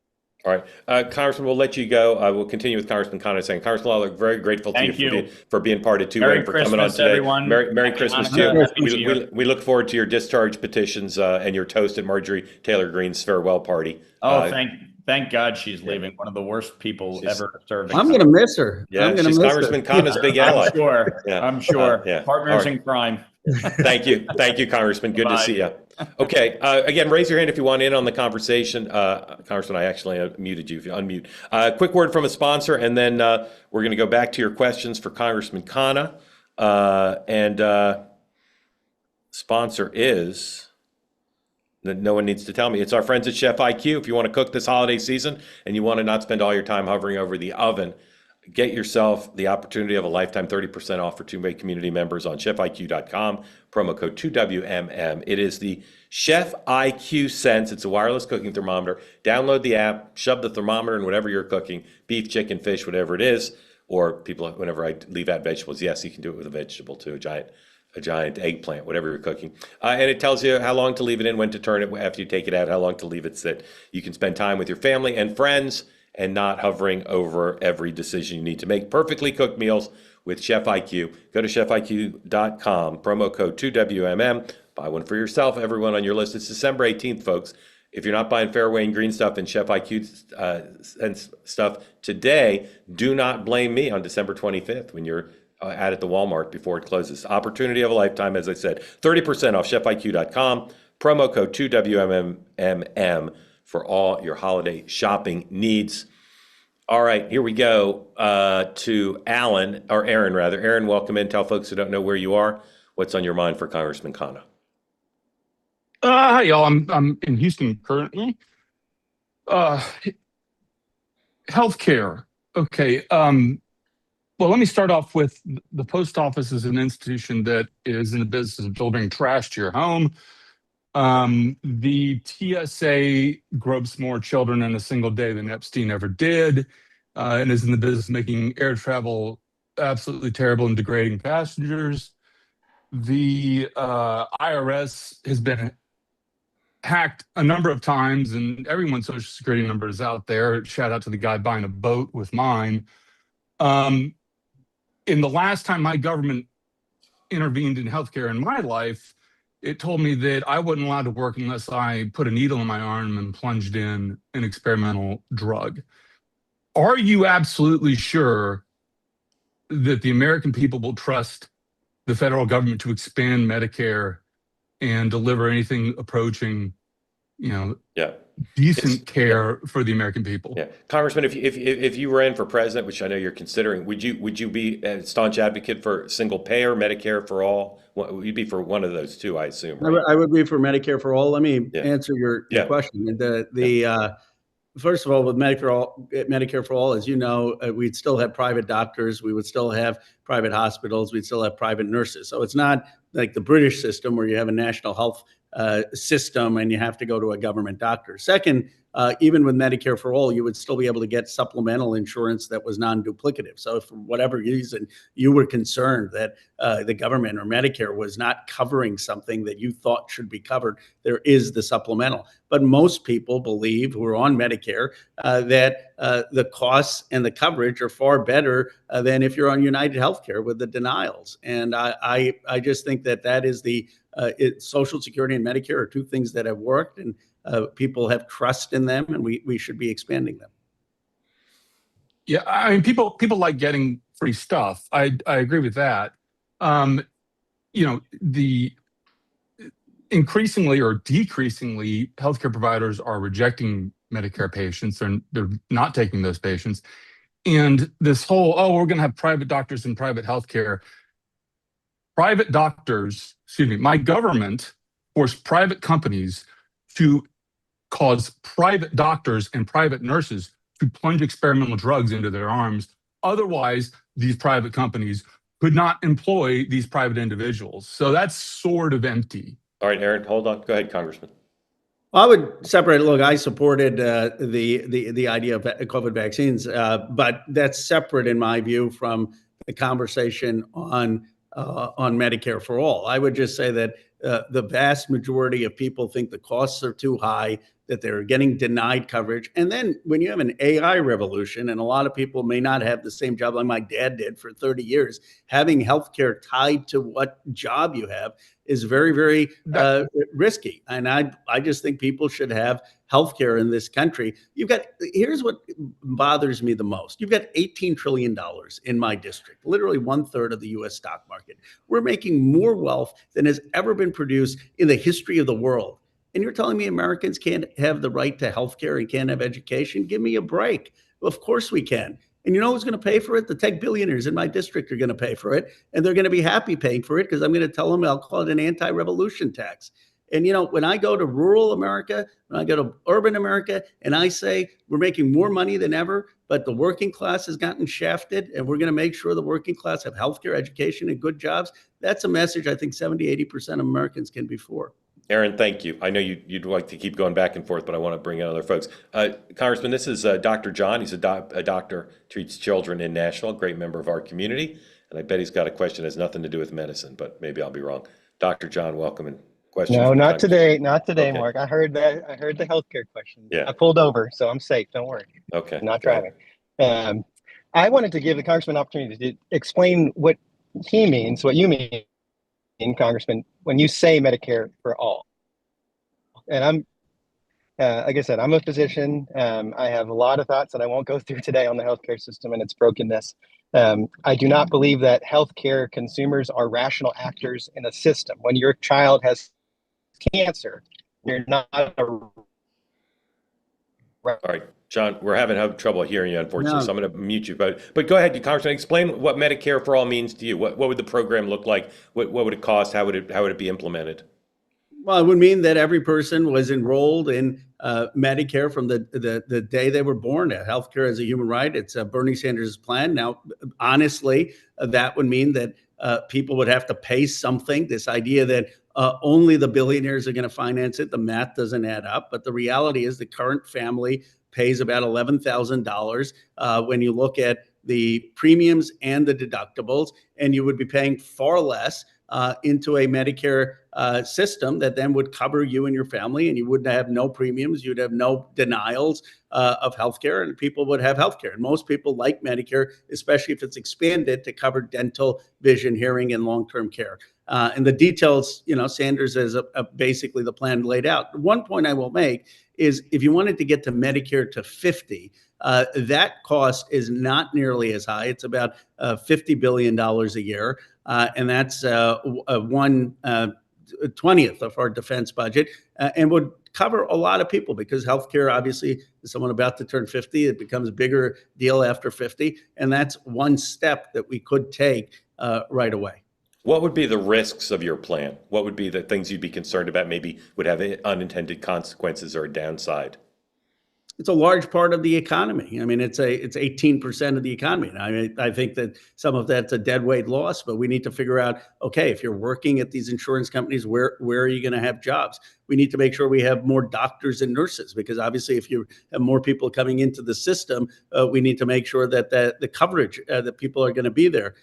All right. Congressman, we'll let you go. I will continue with Congressman Khanna saying, Congressman Lawler, very grateful to you for being part of Two-Way and for coming on today. Everyone. Merry Christmas to you. We look forward to your discharge petitions and your toast at Marjorie Taylor Greene's farewell party. Oh, thank God she's leaving. One of the worst people ever serving. I'm going to miss her. Yeah, she's Congressman Khanna's big ally. I'm sure. Yeah. I'm sure. Partners in crime. Thank you, Congressman. Good to see you. Okay, again, raise your hand if you want in on the conversation. Congressman, I actually muted you. If you unmute. Quick word from a sponsor, and then we're going to go back to your questions for Congressman Khanna. Sponsor is, no one needs to tell me, it's our friends at Chef IQ. If you want to cook this holiday season and you want to not spend all your time hovering over the oven, get yourself the opportunity of a lifetime 30% off for Two-Way community members on chefiq.com, promo code 2WMM. It is the Chef IQ Sense. It's a wireless cooking thermometer. Download the app, shove the thermometer in whatever you're cooking, beef, chicken, fish, whatever it is, or people, whenever I leave out vegetables, yes, you can do it with a vegetable too, a giant eggplant, whatever you're cooking. And it tells you how long to leave it in, when to turn it after you take it out, how long to leave it sit. You can spend time with your family and friends and not hovering over every decision you need to make perfectly cooked meals with Chef IQ. Go to chefiq.com, promo code 2WMM. Buy one for yourself, everyone on your list. It's December 18th, folks. If you're not buying Fairway and Green stuff and Chef IQ stuff today, do not blame me on December 25th when you're at the Walmart before it closes. Opportunity of a lifetime, as I said. 30% off chefiq.com, promo code 2WMMM. For all your holiday shopping needs. All right, here we go to Aaron. Aaron, welcome in. Tell folks who don't know where you are, what's on your mind for Congressman Khanna. Hi, y'all. I'm in Houston currently. Healthcare. Okay. Well, let me start off with the post office is an institution that is in the business of delivering trash to your home. The TSA gropes more children in a single day than Epstein ever did, and is in the business of making air travel absolutely terrible and degrading passengers. the IRS has been hacked a number of times, and everyone's social security number is out there. Shout out to the guy buying a boat with mine. In the last time my government intervened in healthcare in my life, it told me that I wasn't allowed to work unless I put a needle in my arm and plunged in an experimental drug. Are you absolutely sure that the American people will trust the federal government to expand Medicare and deliver anything approaching, decent care for the American people? Yeah, Congressman, if you ran for president, which I know you're considering, would you be a staunch advocate for single payer Medicare for all? You'd be for one of those two, I assume, right? I would be for Medicare for all. Let me answer your question. First of all, with Medicare for all, as you know, we'd still have private doctors. We would still have private hospitals. We'd still have private nurses. So it's not like the British system where you have a national health system and you have to go to a government doctor. Second, even with Medicare for all, you would still be able to get supplemental insurance that was non-duplicative. So if for whatever reason you were concerned that the government or Medicare was not covering something that you thought should be covered, there is the supplemental. But most people believe who are on Medicare that the costs and the coverage are far better than if you're on United Healthcare with the denials. And I just think that is the Social Security and Medicare are two things that have worked, and people have trust in them, and we should be expanding them. Yeah, I mean, people like getting free stuff. I agree with that. The increasingly or decreasingly, healthcare providers are rejecting Medicare patients, and they're not taking those patients. And this whole, we're going to have private doctors and private healthcare. Private doctors, my government forced private companies to cause private doctors and private nurses to plunge experimental drugs into their arms. Otherwise, these private companies could not employ these private individuals. So that's sort of empty. All right, Aaron, hold on. Go ahead, Congressman. I would separate. Look, I supported the idea of COVID vaccines, but that's separate in my view from the conversation on Medicare for all. I would just say that the vast majority of people think the costs are too high, that they're getting denied coverage. And then when you have an AI revolution, and a lot of people may not have the same job like my dad did for 30 years, having healthcare tied to what job you have is very, very risky. And I just think people should have healthcare in this country. Here's what bothers me the most. You've got $18 trillion in my district, literally 1/3 of the US stock market. We're making more wealth than has ever been produced in the history of the world. And you're telling me Americans can't have the right to healthcare and can't have education? Give me a break. Well, of course we can. And you know who's going to pay for it? The tech billionaires in my district are going to pay for it. And they're going to be happy paying for it because I'm going to tell them I'll call it an anti-revolution tax. And, when I go to rural America, when I go to urban America, and I say we're making more money than ever, but the working class has gotten shafted, and we're going to make sure the working class have healthcare, education, and good jobs, that's a message I think 70-80% of Americans can be for. Aaron, thank you. I know you'd like to keep going back and forth, but I want to bring in other folks. Congressman, this is Dr. John. He's a doctor, treats children in Nashville, a great member of our community. And I bet he's got a question that has nothing to do with medicine, but maybe I'll be wrong. Dr. John, welcome. And question. No, not today. Not today, okay. Mark. I heard that. I heard the healthcare question. Yeah. I pulled over, so I'm safe. Don't worry. Okay. I'm not driving. I wanted to give the Congressman an opportunity to explain what he means, what you mean, Congressman, when you say Medicare for all. And I'm, like I said, I'm a physician. I have a lot of thoughts that I won't go through today on the healthcare system and its brokenness. I do not believe that healthcare consumers are rational actors in a system. When your child has cancer, you're not a... All right, John, we're having trouble hearing you, unfortunately, so I'm going to mute you. But go ahead, Congressman, explain what Medicare for all means to you. What would the program look like? What would it cost? How would it be implemented? Well, it would mean that every person was enrolled in Medicare from the day they were born. Healthcare is a human right. It's Bernie Sanders' plan. Now, honestly, that would mean that people would have to pay something. This idea that only the billionaires are going to finance it, the math doesn't add up. But the reality is the current family pays about $11,000 when you look at the premiums and the deductibles, and you would be paying far less into a Medicare system that then would cover you and your family, and you would have no premiums, you'd have no denials of healthcare, and people would have healthcare. And most people like Medicare, especially if it's expanded to cover dental, vision, hearing, and long-term care. And the details, Sanders has basically the plan laid out. One point I will make is if you wanted to get to Medicare to 50, that cost is not nearly as high. It's about $50 billion a year. And that's 1/20th of our defense budget, and would cover a lot of people, because healthcare, obviously, is someone about to turn 50, it becomes a bigger deal after 50. And that's one step that we could take right away. What would be the risks of your plan? What would be the things you'd be concerned about, maybe would have unintended consequences or a downside? It's a large part of the economy. I mean, it's 18% of the economy. And I think that some of that's a deadweight loss, but we need to figure out, okay, if you're working at these insurance companies, where are you going to have jobs? We need to make sure we have more doctors and nurses, because obviously if you have more people coming into the system, we need to make sure that the coverage, that people are going to be there.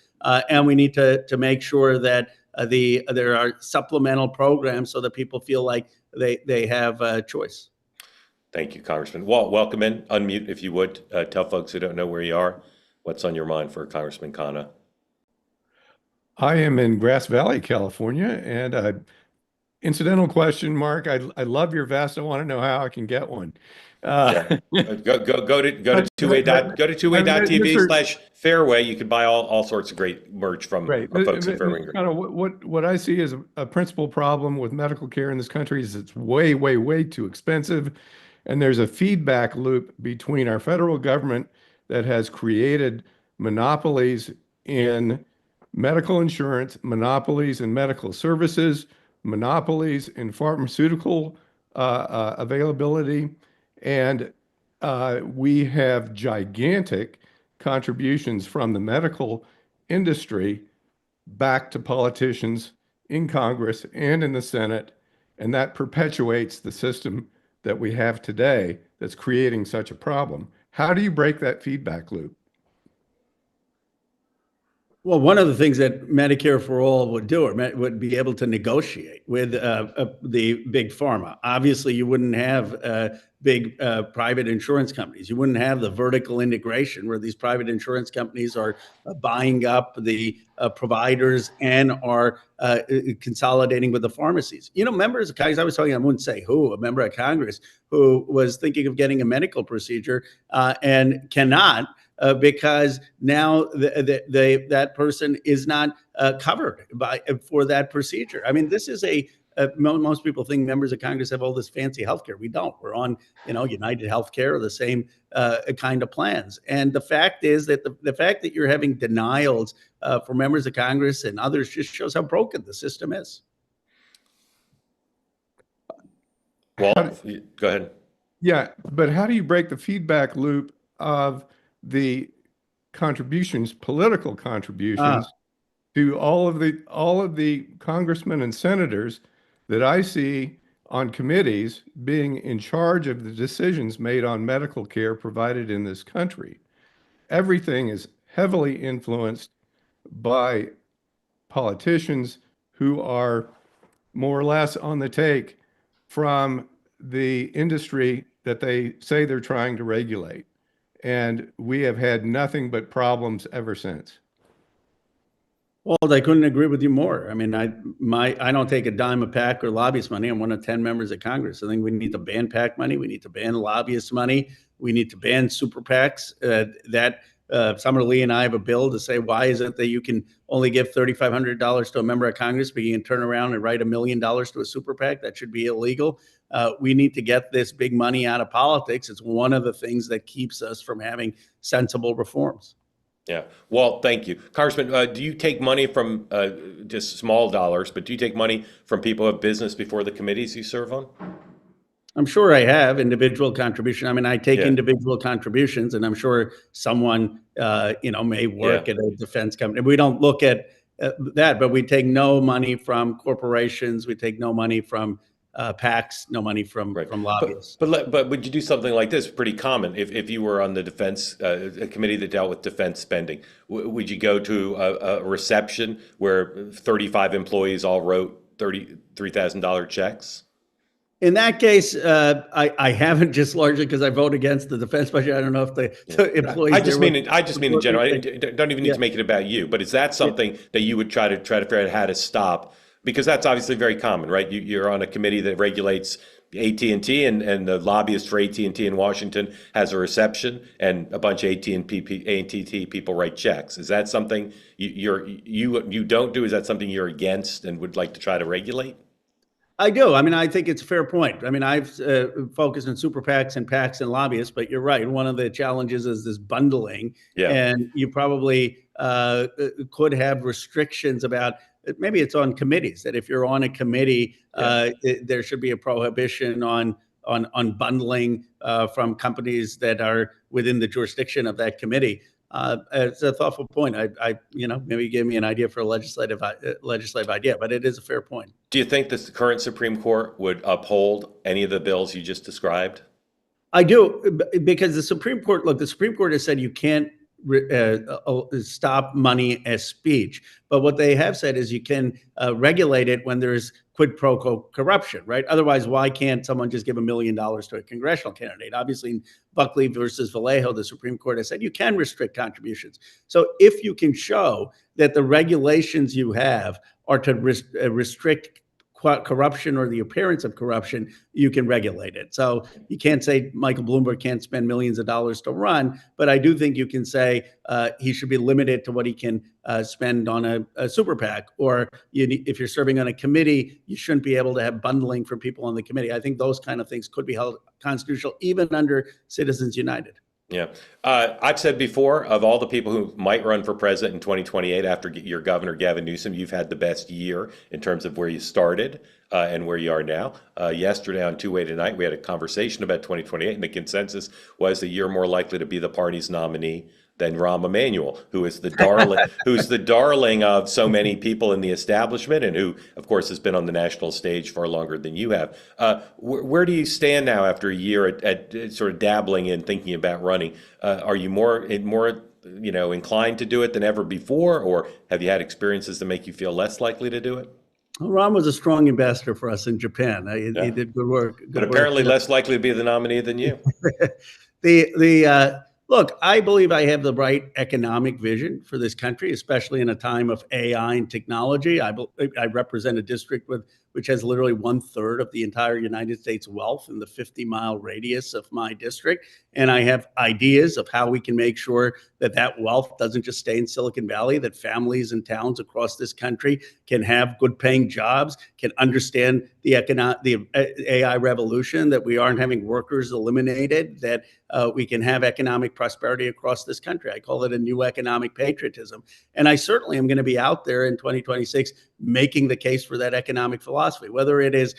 And we need to make sure that there are supplemental programs so that people feel like they have a choice. Thank you, Congressman. Walt, welcome in. Unmute if you would. Tell folks who don't know where you are what's on your mind for Congressman Khanna. I am in Grass Valley, California, and incidental question, Mark. I love your vest. I want to know how I can get one. Go to two-way.tv/fairway. You can buy all sorts of great merch from our folks at Fairway. Kind of what I see as a principal problem with medical care in this country is it's way, way, way too expensive. And there's a feedback loop between our federal government that has created monopolies in medical insurance, monopolies in medical services, monopolies in pharmaceutical availability. And we have gigantic contributions from the medical industry back to politicians in Congress and in the Senate. And that perpetuates the system that we have today that's creating such a problem. How do you break that feedback loop? Well, one of the things that Medicare for All would do would be able to negotiate with the big pharma. Obviously, you wouldn't have big private insurance companies. You wouldn't have the vertical integration where these private insurance companies are buying up the providers and are consolidating with the pharmacies. Members of Congress, I was talking, I wouldn't say who, a member of Congress who was thinking of getting a medical procedure and cannot, because now that person is not covered for that procedure. I mean, this is most people think members of Congress have all this fancy healthcare. We don't. We're on, United Healthcare, or the same kind of plans. And the fact is that the fact that you're having denials for members of Congress and others just shows how broken the system is. Well, go ahead. Yeah, but how do you break the feedback loop of the contributions, political contributions, to all of the congressmen and senators that I see on committees being in charge of the decisions made on medical care provided in this country? Everything is heavily influenced by politicians who are more or less on the take from the industry that they say they're trying to regulate. And we have had nothing but problems ever since. Well, I couldn't agree with you more. I mean, I don't take a dime a PAC or lobbyist money. I'm one of 10 members of Congress. I think we need to ban PAC money. We need to ban lobbyist money. We need to ban super PACs. Summer Lee and I have a bill to say, why is it that you can only give $3,500 to a member of Congress, but you can turn around and write $1 million to a super PAC? That should be illegal. We need to get this big money out of politics. It's one of the things that keeps us from having sensible reforms. Yeah. Well, thank you. Congressman, do you take money from just small dollars, but do you take money from people who have business before the committees you serve on? I'm sure I have individual contribution. I mean, I take individual contributions, and I'm sure someone, may work at a defense company. We don't look at that, but we take no money from corporations. We take no money from PACs, no money from lobbyists. But would you do something like this? Pretty common. If you were on the defense a committee that dealt with defense spending, would you go to a reception where 35 employees all wrote $33,000 checks? In that case, I haven't, just largely because I vote against the defense budget. I don't know if the employees. I just mean in general. I don't even need to make it about you. But is that something that you would try to figure out how to stop? Because that's obviously very common, right? You're on a committee that regulates AT&T, and the lobbyist for AT&T in Washington has a reception, and a bunch of AT&T people write checks. Is that something you don't do? Is that something you're against and would like to try to regulate? I do. I mean, I think it's a fair point. I mean, I've focused on super PACs and PACs and lobbyists, but you're right. One of the challenges is this bundling. Yeah. And you probably could have restrictions about, maybe it's on committees, that if you're on a committee, there should be a prohibition on bundling from companies that are within the jurisdiction of that committee. It's a thoughtful point. Maybe give me an idea for a legislative idea, but it is a fair point. Do you think the current Supreme Court would uphold any of the bills you just described? I do, because the Supreme Court has said you can't stop money as speech, but what they have said is you can regulate it when there's quid pro quo corruption, right? Otherwise, why can't someone just give $1 million to a congressional candidate? Obviously, in Buckley versus Vallejo, the Supreme Court has said you can restrict contributions. So if you can show that the regulations you have are to restrict corruption or the appearance of corruption, you can regulate it. So you can't say Michael Bloomberg can't spend millions of dollars to run, but I do think you can say he should be limited to what he can spend on a super PAC, or if you're serving on a committee, you shouldn't be able to have bundling for people on the committee. I think those kind of things could be held constitutional, even under Citizens United. Yeah. I've said before, of all the people who might run for president in 2028 after your governor, Gavin Newsom, you've had the best year in terms of where you started and where you are now. Yesterday on Two Way Tonight, we had a conversation about 2028, and the consensus was that you're more likely to be the party's nominee than Rahm Emanuel, who is the darling of so many people in the establishment, and who, of course, has been on the national stage far longer than you have. Where do you stand now after a year at sort of dabbling in thinking about running? Are you more inclined to do it than ever before, or have you had experiences that make you feel less likely to do it? Well, Rahm was a strong ambassador for us in Japan. He did good work. But apparently less likely to be the nominee than you. Look, I believe I have the right economic vision for this country, especially in a time of AI and technology. I represent a district which has literally 1/3 of the entire United States wealth in the 50-mile radius of my district. And I have ideas of how we can make sure that wealth doesn't just stay in Silicon Valley, that families and towns across this country can have good paying jobs, can understand the AI revolution, that we aren't having workers eliminated, that we can have economic prosperity across this country. I call it a new economic patriotism. And I certainly am going to be out there in 2026 making the case for that economic philosophy. Whether it is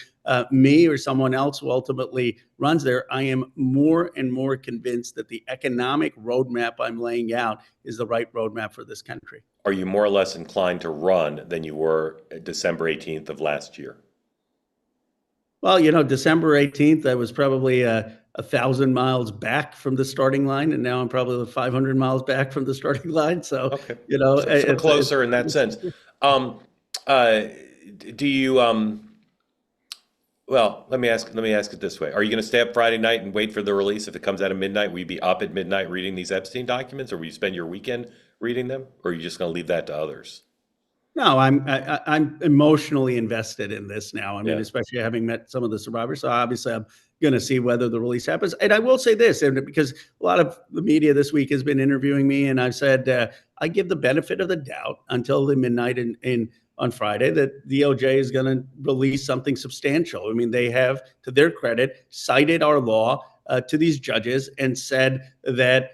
me or someone else who ultimately runs there, I am more and more convinced that the economic roadmap I'm laying out is the right roadmap for this country. Are you more or less inclined to run than you were December 18th of last year? Well, December 18th, I was probably 1,000 miles back from the starting line, and now I'm probably 500 miles back from the starting line. So, okay. So closer in that sense. Do you? Well, let me ask it this way: are you going to stay up Friday night and wait for the release? If it comes out at midnight, will you be up at midnight reading these Epstein documents, or will you spend your weekend reading them, or are you just going to leave that to others? No, I'm emotionally invested in this now. I mean, especially having met some of the survivors. So obviously, I'm going to see whether the release happens. And I will say this, and because a lot of the media this week has been interviewing me, and I've said I give the benefit of the doubt until the midnight on Friday that the DOJ is going to release something substantial. I mean, they have, to their credit, cited our law to these judges and said that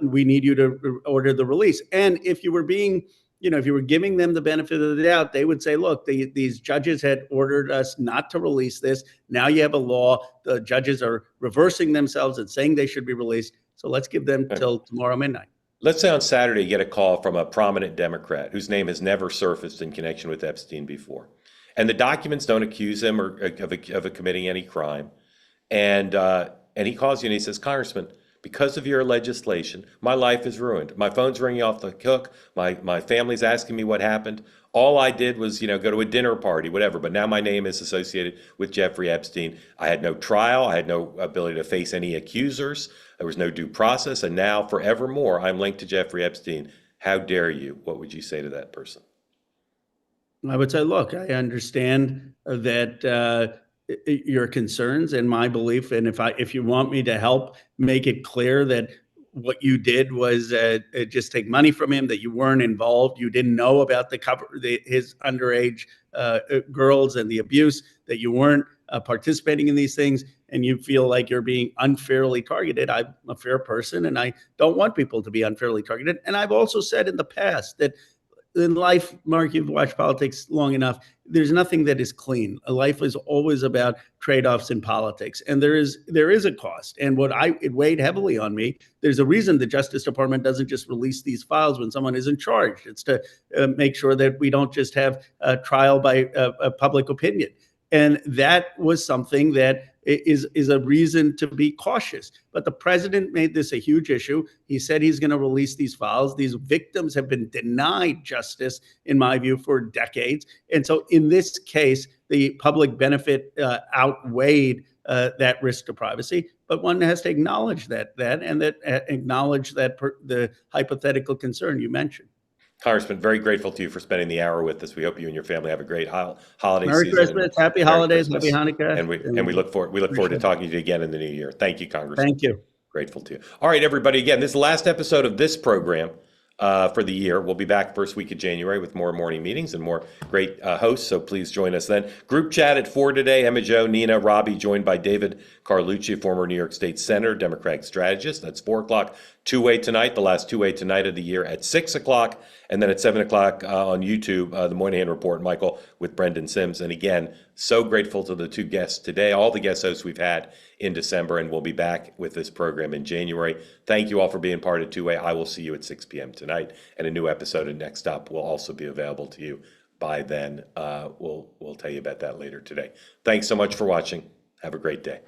we need you to order the release. And if you were giving them the benefit of the doubt, they would say, look, these judges had ordered us not to release this. Now you have a law. The judges are reversing themselves and saying they should be released. So let's give them till tomorrow midnight. Let's say on Saturday you get a call from a prominent Democrat whose name has never surfaced in connection with Epstein before. And the documents don't accuse him of committing any crime. And he calls you and he says, Congressman, because of your legislation, my life is ruined. My phone's ringing off the hook. My family's asking me what happened. All I did was, go to a dinner party, whatever. But now my name is associated with Jeffrey Epstein. I had no trial. I had no ability to face any accusers. There was no due process. And now forevermore, I'm linked to Jeffrey Epstein. How dare you? What would you say to that person? I would say, look, I understand that your concerns and my belief, and if you want me to help make it clear that what you did was just take money from him, that you weren't involved, you didn't know about his underage girls and the abuse, that you weren't participating in these things, and you feel like you're being unfairly targeted. I'm a fair person, and I don't want people to be unfairly targeted. And I've also said in the past that in life, Mark, you've watched politics long enough, there's nothing that is clean. Life is always about trade-offs in politics, and there is a cost. And it weighed heavily on me. There's a reason the Justice Department doesn't just release these files when someone isn't charged. It's to make sure that we don't just have a trial by public opinion. And that was something that is a reason to be cautious. But the president made this a huge issue. He said he's going to release these files. These victims have been denied justice, in my view, for decades. And so in this case, the public benefit outweighed that risk to privacy. But one has to acknowledge that acknowledge that the hypothetical concern you mentioned. Congressman, very grateful to you for spending the hour with us. We hope you and your family have a great holiday Merry season. Christmas, happy holidays, happy Hanukkah. And we look forward to talking to you again in the new year. Thank you, Congressman. Thank you. Grateful to you. All right, everybody. Again, this is the last episode of this program for the year. We'll be back first week of January with more morning meetings and more great hosts. So please join us then. Group chat at 4 today. Emma Jo, Nina, Robbie, joined by David Carlucci, former New York State Senator, Democratic strategist. That's 4 o'clock. Two-way tonight, the last two-way tonight of the year at 6 o'clock. And then at 7 o'clock on YouTube, the Moynihan Report, Michael, with Brendan Sims. And again, so grateful to the two guests today, all the guest hosts we've had in December, and we'll be back with this program in January. Thank you all for being part of Two-Way. I will see you at 6 p.m. tonight. And a new episode of Next Up will also be available to you by then. We'll tell you about that later today. Thanks so much for watching. Have a great day.